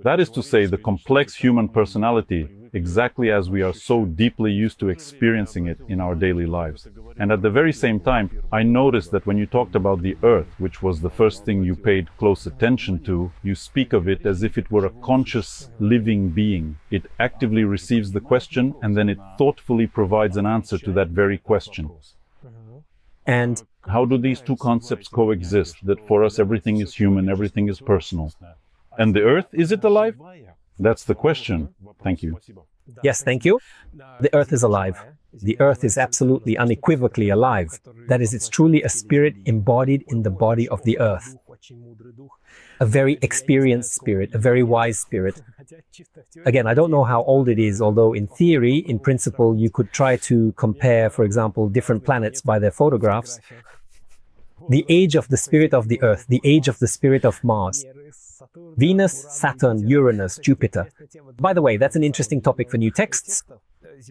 That is to say, the complex human personality, exactly as we are so deeply used to experiencing it in our daily lives. And at the very same time, I noticed that when you talked about the earth, which was the first thing you paid close attention to, you speak of it as if it were a conscious, living being. It actively receives the question, and then it thoughtfully provides an answer to that very question. And how do these two concepts coexist, that for us everything is human, everything is personal? And the earth, is it alive? That's the question. Thank you. yes, thank you. The earth is alive. The earth is absolutely unequivocally alive. That is, it's truly a spirit embodied in the body of the earth. A very experienced spirit, a very wise spirit. Again, I don't know how old it is, although in theory, in principle, you could try to compare, for example, different planets by their photographs. The age of the spirit of the earth, the age of the spirit of Mars, Venus, Saturn, Uranus, Jupiter. By the way, that's an interesting topic for new texts.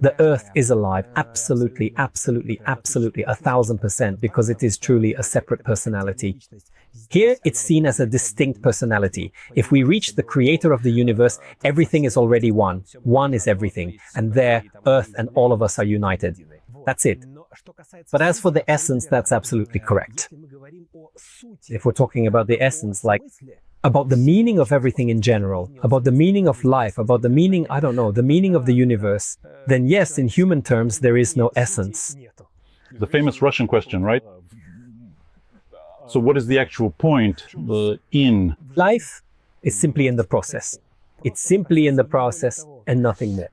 The earth is alive, absolutely, absolutely, absolutely, 1000%, because it is truly a separate personality. Here, it's seen as a distinct personality. If we reach the creator of the universe, everything is already one. One is everything. And there, earth and all of us are united. That's it. But as for the essence, that's absolutely correct. If we're talking about the essence, like about the meaning of everything in general, about the meaning of life, about the meaning, I don't know, the meaning of the universe, then yes, in human terms, there is no essence. The famous Russian question, right? So what is the actual point in? Life is simply in the process. It's simply in the process and nothing more.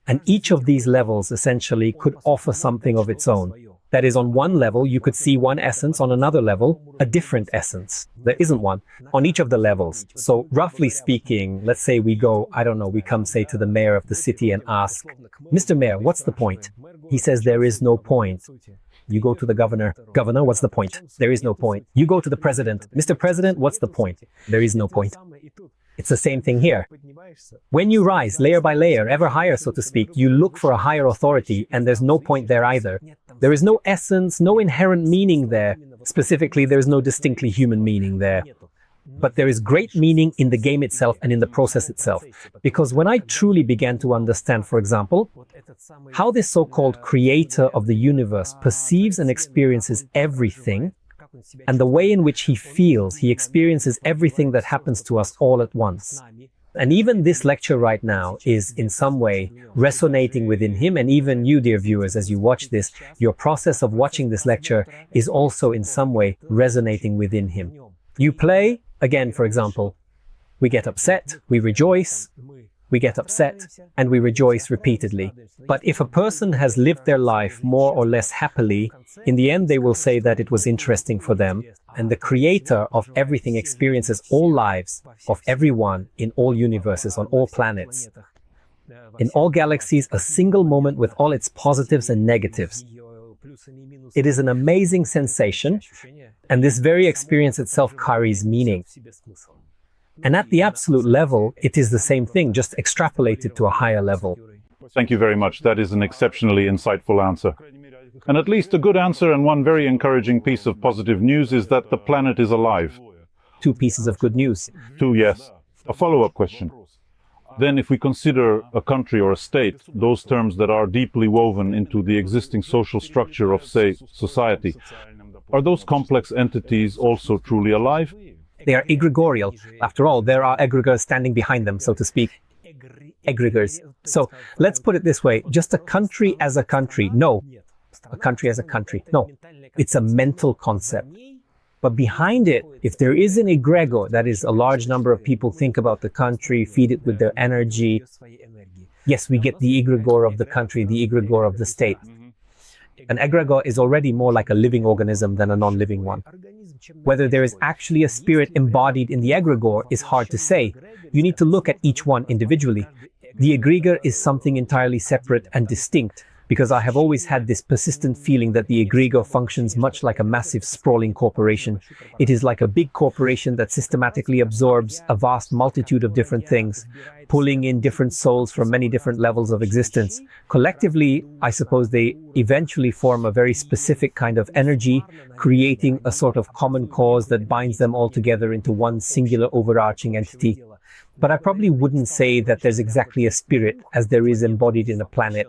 And each of these levels essentially could offer something of its own. That is, on one level, you could see one essence, on another level, a different essence. There isn't one on each of the levels. So roughly speaking, let's say we go, I don't know, we come say to the mayor of the city and ask, Mr. Mayor, what's the point? He says there is no point. You go to the governor, Governor, what's the point? There is no point. You go to the president, Mr. President, what's the point? There is no point. It's the same thing here. When you rise layer by layer, ever higher, so to speak, you look for a higher authority, and there's no point there either. There is no essence, no inherent meaning there. Specifically, there is no distinctly human meaning there. But there is great meaning in the game itself and in the process itself. Because when I truly began to understand, for example, how this so-called creator of the universe perceives and experiences everything, and the way in which he feels, he experiences everything that happens to us all at once. And even this lecture right now is in some way resonating within him, and even you, dear viewers, as you watch this, your process of watching this lecture is also in some way resonating within him. You play, again, for example, we get upset, we rejoice, we get upset, and we rejoice repeatedly. But if a person has lived their life more or less happily, in the end they will say that it was interesting for them, and the creator of everything experiences all lives of everyone in all universes, on all planets, in all galaxies, a single moment with all its positives and negatives. It is an amazing sensation, and this very experience itself carries meaning. And at the absolute level, it is the same thing, just extrapolated to a higher level. Thank you very much. That is an exceptionally insightful answer. And at least a good answer and one very encouraging piece of positive news is that the planet is alive. 2 pieces of good news. 2, yes. A follow-up question. Then if we consider a country or a state, those terms that are deeply woven into the existing social structure of, say, society, are those complex entities also truly alive? They are egregorial. After all, there are egregores standing behind them, so to speak. Egregores. So let's put it this way, just a country as a country, no. A country as a country, no. It's a mental concept. But behind it, if there is an egregore, that is a large number of people think about the country, feed it with their energy, yes, we get the egregore of the country, the egregore of the state. An egregore is already more like a living organism than a non-living one. Whether there is actually a spirit embodied in the egregore is hard to say. You need to look at each one individually. The egregore is something entirely separate and distinct, because I have always had this persistent feeling that the egregore functions much like a massive sprawling corporation. It is like a big corporation that systematically absorbs a vast multitude of different things, pulling in different souls from many different levels of existence. Collectively, I suppose they eventually form a very specific kind of energy, creating a sort of common cause that binds them all together into one singular overarching entity. But I probably wouldn't say that there's exactly a spirit as there is embodied in a planet.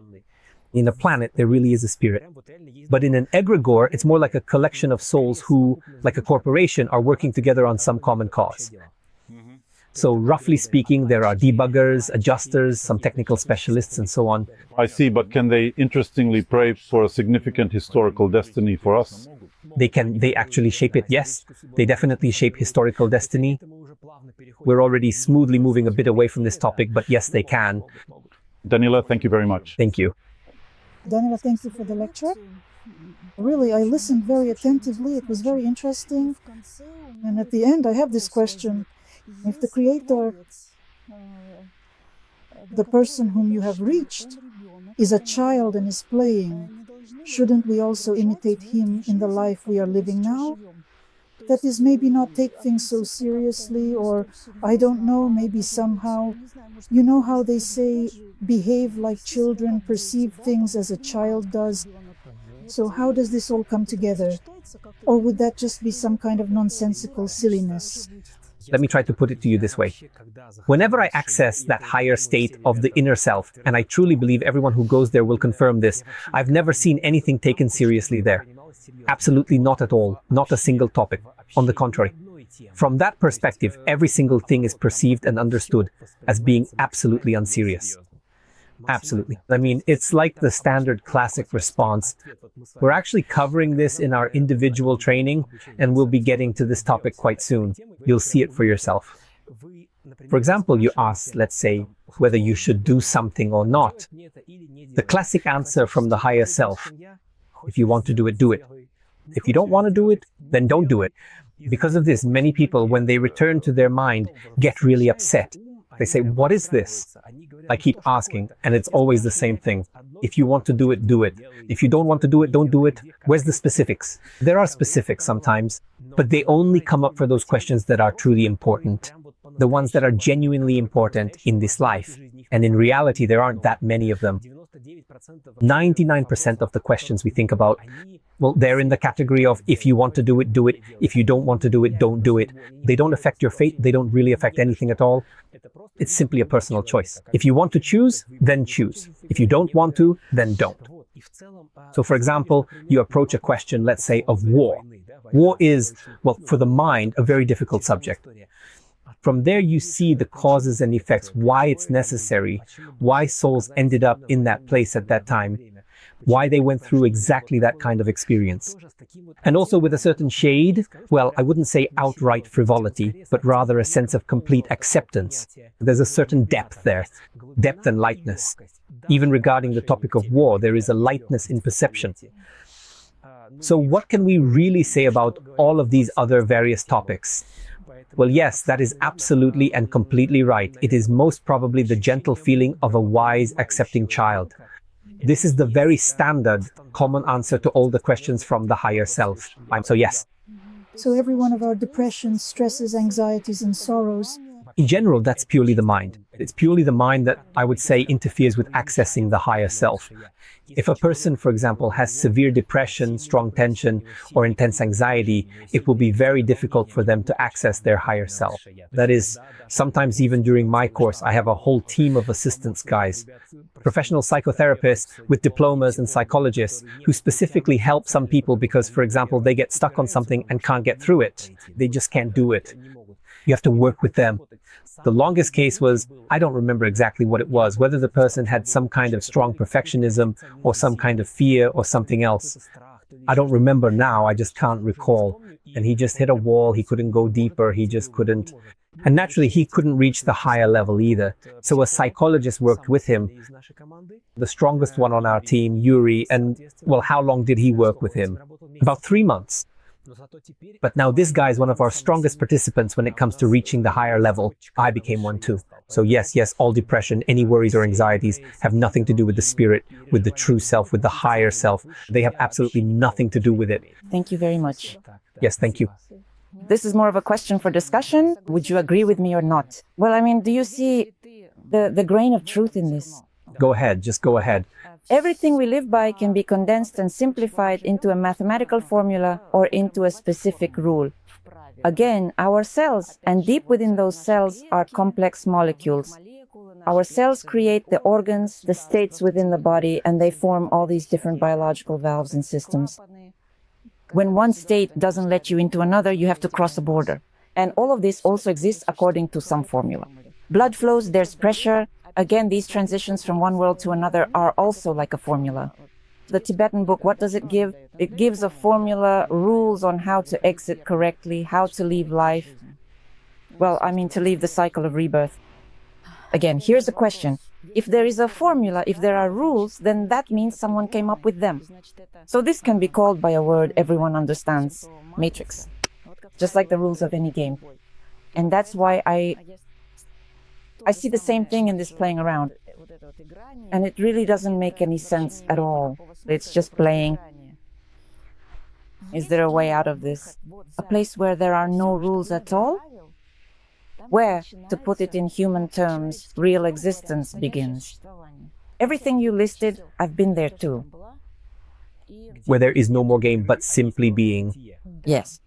In a planet, there really is a spirit. But in an egregore, it's more like a collection of souls who, like a corporation, are working together on some common cause. So roughly speaking, there are debuggers, adjusters, some technical specialists, and so on. I see, but can they interestingly pray for a significant historical destiny for us? They actually shape it, yes. They definitely shape historical destiny. We're already smoothly moving a bit away from this topic, but yes, they can. Daniela, thank you very much. Thank you. Daniela, thank you for the lecture. Really, I listened very attentively. It was very interesting. And at the end, I have this question. If the Creator, the person whom you have reached, is a child and is playing, shouldn't we also imitate him in the life we are living now? That is, maybe not take things so seriously, or, I don't know, maybe somehow, you know how they say, behave like children, perceive things as a child does. So how does this all come together? Or would that just be some kind of nonsensical silliness? Let me try to put it to you this way. Whenever I access that higher state of the inner self, and I truly believe everyone who goes there will confirm this, I've never seen anything taken seriously there. Absolutely not at all. Not a single topic. On the contrary. From that perspective, every single thing is perceived and understood as being absolutely unserious. Absolutely. I mean, it's like the standard classic response. We're actually covering this in our individual training, and we'll be getting to this topic quite soon. You'll see it for yourself. For example, you ask, let's say, whether you should do something or not. The classic answer from the higher self: if you want to do it, do it. If you don't want to do it, then don't do it. Because of this, many people, when they return to their mind, get really upset. They say, what is this? I keep asking, and it's always the same thing. If you want to do it, do it. If you don't want to do it, don't do it. Where's the specifics? There are specifics sometimes, but they only come up for those questions that are truly important. The ones that are genuinely important in this life. And in reality, there aren't that many of them. 99% of the questions we think about, well, they're in the category of if you want to do it, do it. If you don't want to do it, don't do it. They don't affect your fate. They don't really affect anything at all. It's simply a personal choice. If you want to choose, then choose. If you don't want to, then don't. So, for example, you approach a question, let's say, of war. War is, well, for the mind, a very difficult subject. From there, you see the causes and effects, why it's necessary, why souls ended up in that place at that time, why they went through exactly that kind of experience. And also with a certain shade, well, I wouldn't say outright frivolity, but rather a sense of complete acceptance. There's a certain depth there, depth and lightness. Even regarding the topic of war, there is a lightness in perception. So what can we really say about all of these other various topics? Well, yes, that is absolutely and completely right. It is most probably the gentle feeling of a wise, accepting child. This is the very standard, common answer to all the questions from the higher self. So yes. So every one of our depressions, stresses, anxieties, and sorrows, In general, that's purely the mind. It's purely the mind that I would say interferes with accessing the higher self. If a person, for example, has severe depression, strong tension, or intense anxiety, it will be very difficult for them to access their higher self. That is, sometimes even during my course, I have a whole team of assistants guys, professional psychotherapists with diplomas and psychologists who specifically help some people because, for example, they get stuck on something and can't get through it. They just can't do it. You have to work with them. The longest case was, I don't remember exactly what it was, whether the person had some kind of strong perfectionism or some kind of fear or something else. I don't remember now, I just can't recall. And he just hit a wall, he couldn't go deeper, he just couldn't. And naturally, he couldn't reach the higher level either. So a psychologist worked with him, the strongest one on our team, Yuri, and well, how long did he work with him? About 3 months. But now this guy is one of our strongest participants when it comes to reaching the higher level. I became one too. So yes, all depression, any worries or anxieties have nothing to do with the spirit, with the true self, with the higher self. They have absolutely nothing to do with it. Thank you very much. Yes, thank you. This is more of a question for discussion. Would you agree with me or not? Well, I mean, do you see the grain of truth in this? Go ahead, just go ahead. Everything we live by can be condensed and simplified into a mathematical formula or into a specific rule. Again, our cells, and deep within those cells are complex molecules. Our cells create the organs, the states within the body, and they form all these different biological valves and systems. When one state doesn't let you into another, you have to cross a border. And all of this also exists according to some formula. Blood flows, there's pressure. Again, these transitions from one world to another are also like a formula. The Tibetan book, what does it give? It gives a formula, rules on how to exit correctly, how to leave life. Well, I mean, to leave the cycle of rebirth. Again, here's the question. If there is a formula, if there are rules, then that means someone came up with them. So this can be called by a word everyone understands, matrix. Just like the rules of any game. And that's why I see the same thing in this playing around. And it really doesn't make any sense at all. It's just playing. Is there a way out of this? A place where there are no rules at all? Where, to put it in human terms, real existence begins. Everything you listed, I've been there too. Where there is no more game but simply being. Yes.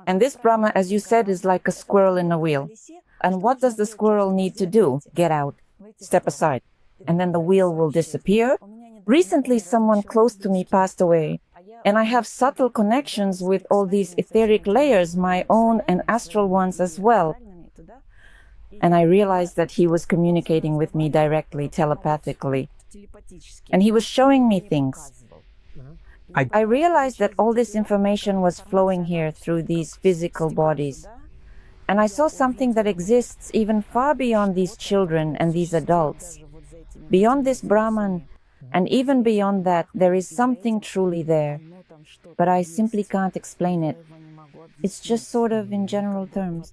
And this Brahma, as you said, is like a squirrel in a wheel. And what does the squirrel need to do? Get out. Step aside. And then the wheel will disappear. Recently, someone close to me passed away. And I have subtle connections with all these etheric layers, my own and astral ones as well. And I realized that he was communicating with me directly, telepathically. And he was showing me things. I realized that all this information was flowing here through these physical bodies. And I saw something that exists even far beyond these children and these adults. Beyond this Brahman, and even beyond that, there is something truly there. But I simply can't explain it. It's just sort of in general terms.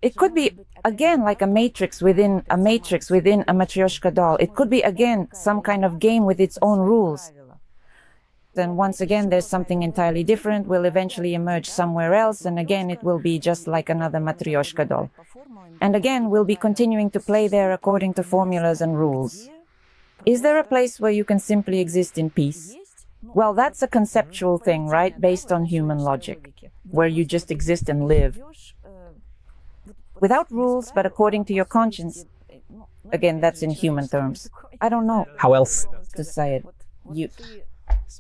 It could be, again, like a matrix within a Matryoshka doll. It could be, again, some kind of game with its own rules. Then once again, there's something entirely different, will eventually emerge somewhere else, and again, it will be just like another Matryoshka doll. And again, we'll be continuing to play there according to formulas and rules. Is there a place where you can simply exist in peace? Well, that's a conceptual thing, right? Based on human logic, where you just exist and live. Without rules, but according to your conscience. Again, that's in human terms. I don't know How else? to say it.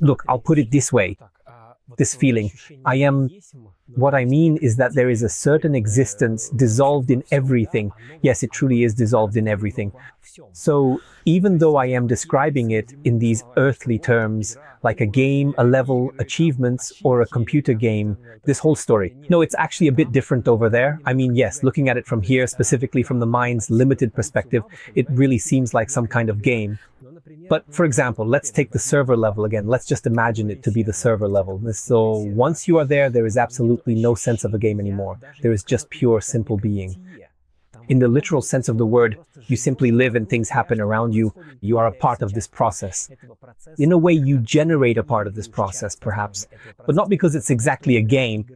Look, I'll put it this way. This feeling. What I mean is that there is a certain existence dissolved in everything. Yes, it truly is dissolved in everything. So even though I am describing it in these earthly terms, like a game, a level, achievements, or a computer game, this whole story. No, it's actually a bit different over there. I mean, yes, looking at it from here, specifically from the mind's limited perspective, it really seems like some kind of game. But for example, let's take the server level again. Let's just imagine it to be the server level. So once you are there is absolutely no sense of a game anymore. There is just pure, simple being. In the literal sense of the word, you simply live and things happen around you. You are a part of this process. In a way, you generate a part of this process, perhaps, but not because it's exactly a game,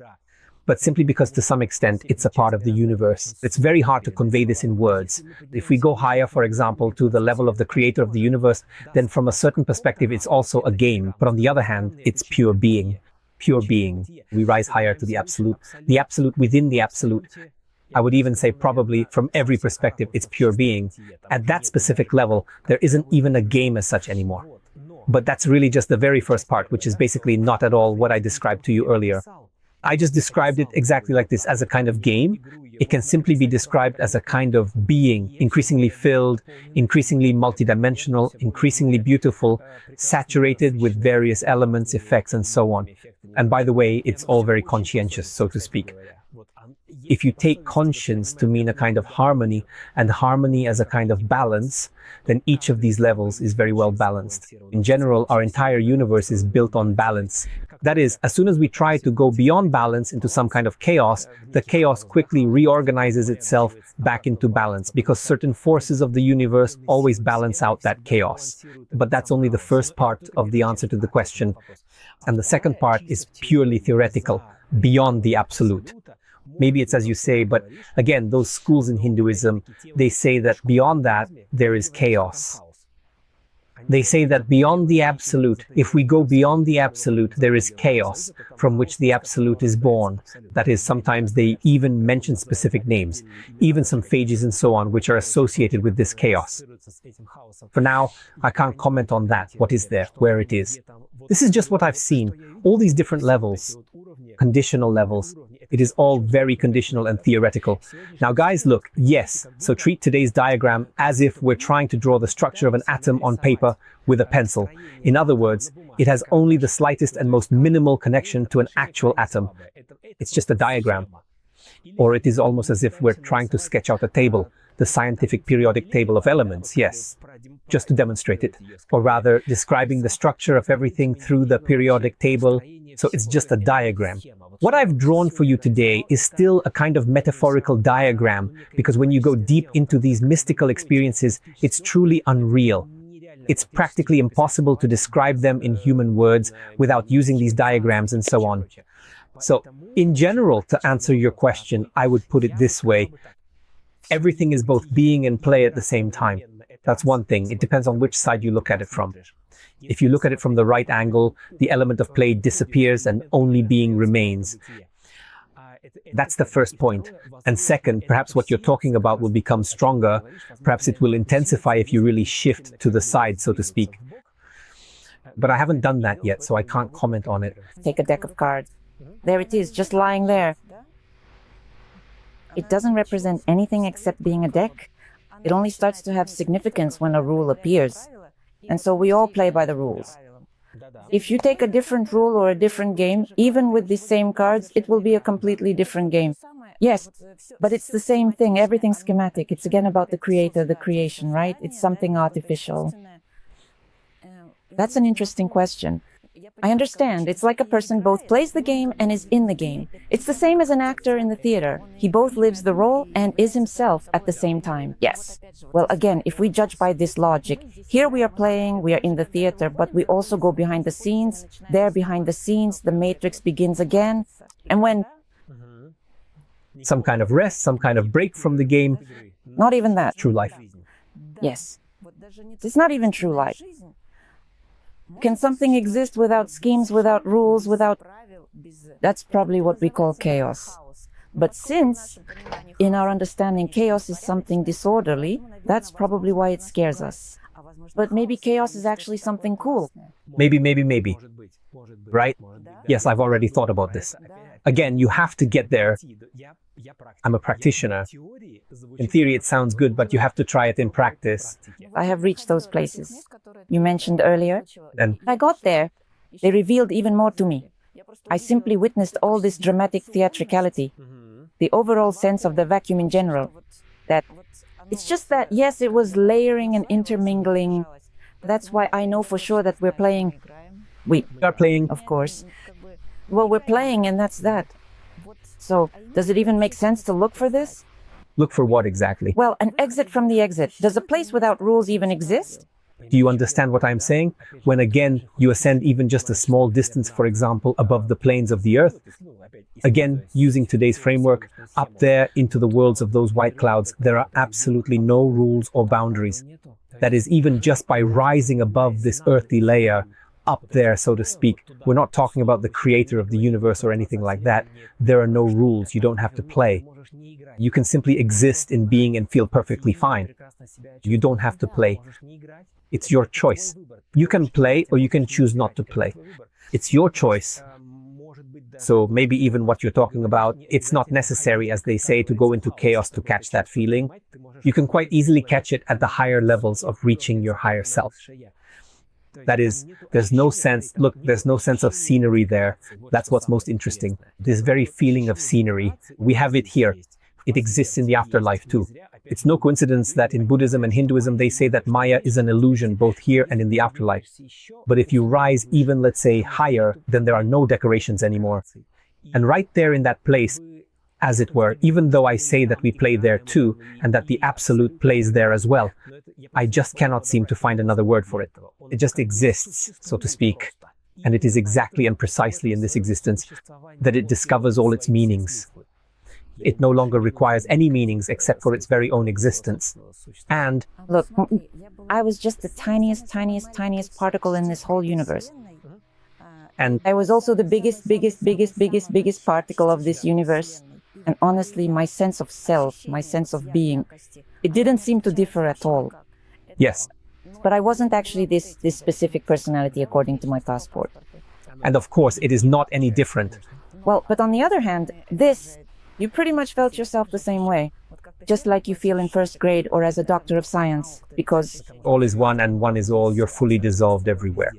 but simply because to some extent it's a part of the universe. It's very hard to convey this in words. If we go higher, for example, to the level of the creator of the universe, then from a certain perspective it's also a game. But on the other hand, it's pure being. Pure being. We rise higher to the absolute within the absolute. I would even say probably from every perspective it's pure being. At that specific level, there isn't even a game as such anymore. But that's really just the very first part, which is basically not at all what I described to you earlier. I just described it exactly like this, as a kind of game. It can simply be described as a kind of being, increasingly filled, increasingly multidimensional, increasingly beautiful, saturated with various elements, effects, and so on. And by the way, it's all very conscientious, so to speak. If you take conscience to mean a kind of harmony, and harmony as a kind of balance, then each of these levels is very well balanced. In general, our entire universe is built on balance. That is, as soon as we try to go beyond balance into some kind of chaos, the chaos quickly reorganizes itself back into balance, because certain forces of the universe always balance out that chaos. But that's only the first part of the answer to the question. And the second part is purely theoretical, beyond the absolute. Maybe it's as you say, but again, those schools in Hinduism, they say that beyond that, there is chaos. They say that beyond the absolute, if we go beyond the absolute, there is chaos from which the absolute is born. That is, sometimes they even mention specific names, even some phages and so on, which are associated with this chaos. For now, I can't comment on that, what is there, where it is. This is just what I've seen, all these different levels, conditional levels. It is all very conditional and theoretical. Now guys, look, yes, so treat today's diagram as if we're trying to draw the structure of an atom on paper with a pencil. In other words, it has only the slightest and most minimal connection to an actual atom. It's just a diagram. Or it is almost as if we're trying to sketch out a table, the scientific periodic table of elements, yes, just to demonstrate it. Or rather, describing the structure of everything through the periodic table, so it's just a diagram. What I've drawn for you today is still a kind of metaphorical diagram, because when you go deep into these mystical experiences, it's truly unreal. It's practically impossible to describe them in human words without using these diagrams and so on. So, in general, to answer your question, I would put it this way. Everything is both being and play at the same time. That's one thing. It depends on which side you look at it from. If you look at it from the right angle, the element of play disappears and only being remains. That's the first point. And second, perhaps what you're talking about will become stronger. Perhaps it will intensify if you really shift to the side, so to speak. But I haven't done that yet, so I can't comment on it. Take a deck of cards. There it is, just lying there. It doesn't represent anything except being a deck. It only starts to have significance when a rule appears. And so we all play by the rules. If you take a different rule or a different game, even with the same cards, it will be a completely different game. Yes, but it's the same thing. Everything's schematic. It's again about the creator, the creation, right? It's something artificial. That's an interesting question. I understand. It's like a person both plays the game and is in the game. It's the same as an actor in the theater. He both lives the role and is himself at the same time. Yes. Well, again, if we judge by this logic, here we are playing, we are in the theater, but we also go behind the scenes. There behind the scenes, the matrix begins again. And when some kind of rest, some kind of break from the game. Not even that. True life. Yes. It's not even true life. Can something exist without schemes, without rules, without... That's probably what we call chaos. But since, in our understanding, chaos is something disorderly, that's probably why it scares us. But maybe chaos is actually something cool. Maybe. Right? Yes, I've already thought about this. Again, you have to get there. I'm a practitioner. In theory, it sounds good, but you have to try it in practice. I have reached those places you mentioned earlier. And I got there. They revealed even more to me. I simply witnessed all this dramatic theatricality, the overall sense of the vacuum in general. That it's just that, yes, it was layering and intermingling. That's why I know for sure that we're playing. We are playing. Of course. Well, we're playing and that's that. So, does it even make sense to look for this? Look for what exactly? Well, an exit from the exit. Does a place without rules even exist? Do you understand what I'm saying? When again, you ascend even just a small distance, for example, above the planes of the earth, again, using today's framework, up there into the worlds of those white clouds, there are absolutely no rules or boundaries. That is, even just by rising above this earthy layer, up there, so to speak, we're not talking about the creator of the universe or anything like that. There are no rules. You don't have to play. You can simply exist in being and feel perfectly fine. You don't have to play. It's your choice. You can play or you can choose not to play. It's your choice. So maybe even what you're talking about, it's not necessary, as they say, to go into chaos to catch that feeling. You can quite easily catch it at the higher levels of reaching your higher self. That is, there's no sense of scenery there. That's what's most interesting. This very feeling of scenery, we have it here. It exists in the afterlife too. It's no coincidence that in Buddhism and Hinduism, they say that Maya is an illusion both here and in the afterlife. But if you rise even, let's say, higher, then there are no decorations anymore. And right there in that place, as it were, even though I say that we play there too, and that the Absolute plays there as well, I just cannot seem to find another word for it. It just exists, so to speak. And it is exactly and precisely in this existence that it discovers all its meanings. It no longer requires any meanings except for its very own existence. And look, I was just the tiniest particle in this whole universe. And I was also the biggest particle of this universe. And honestly, my sense of self, my sense of being, it didn't seem to differ at all. yes, But I wasn't actually this specific personality according to my passport. and of course it is not any different. Well, but on the other hand, you pretty much felt yourself the same way. Just like you feel in first grade or as a doctor of science, because All is one and one is all. You're fully dissolved everywhere.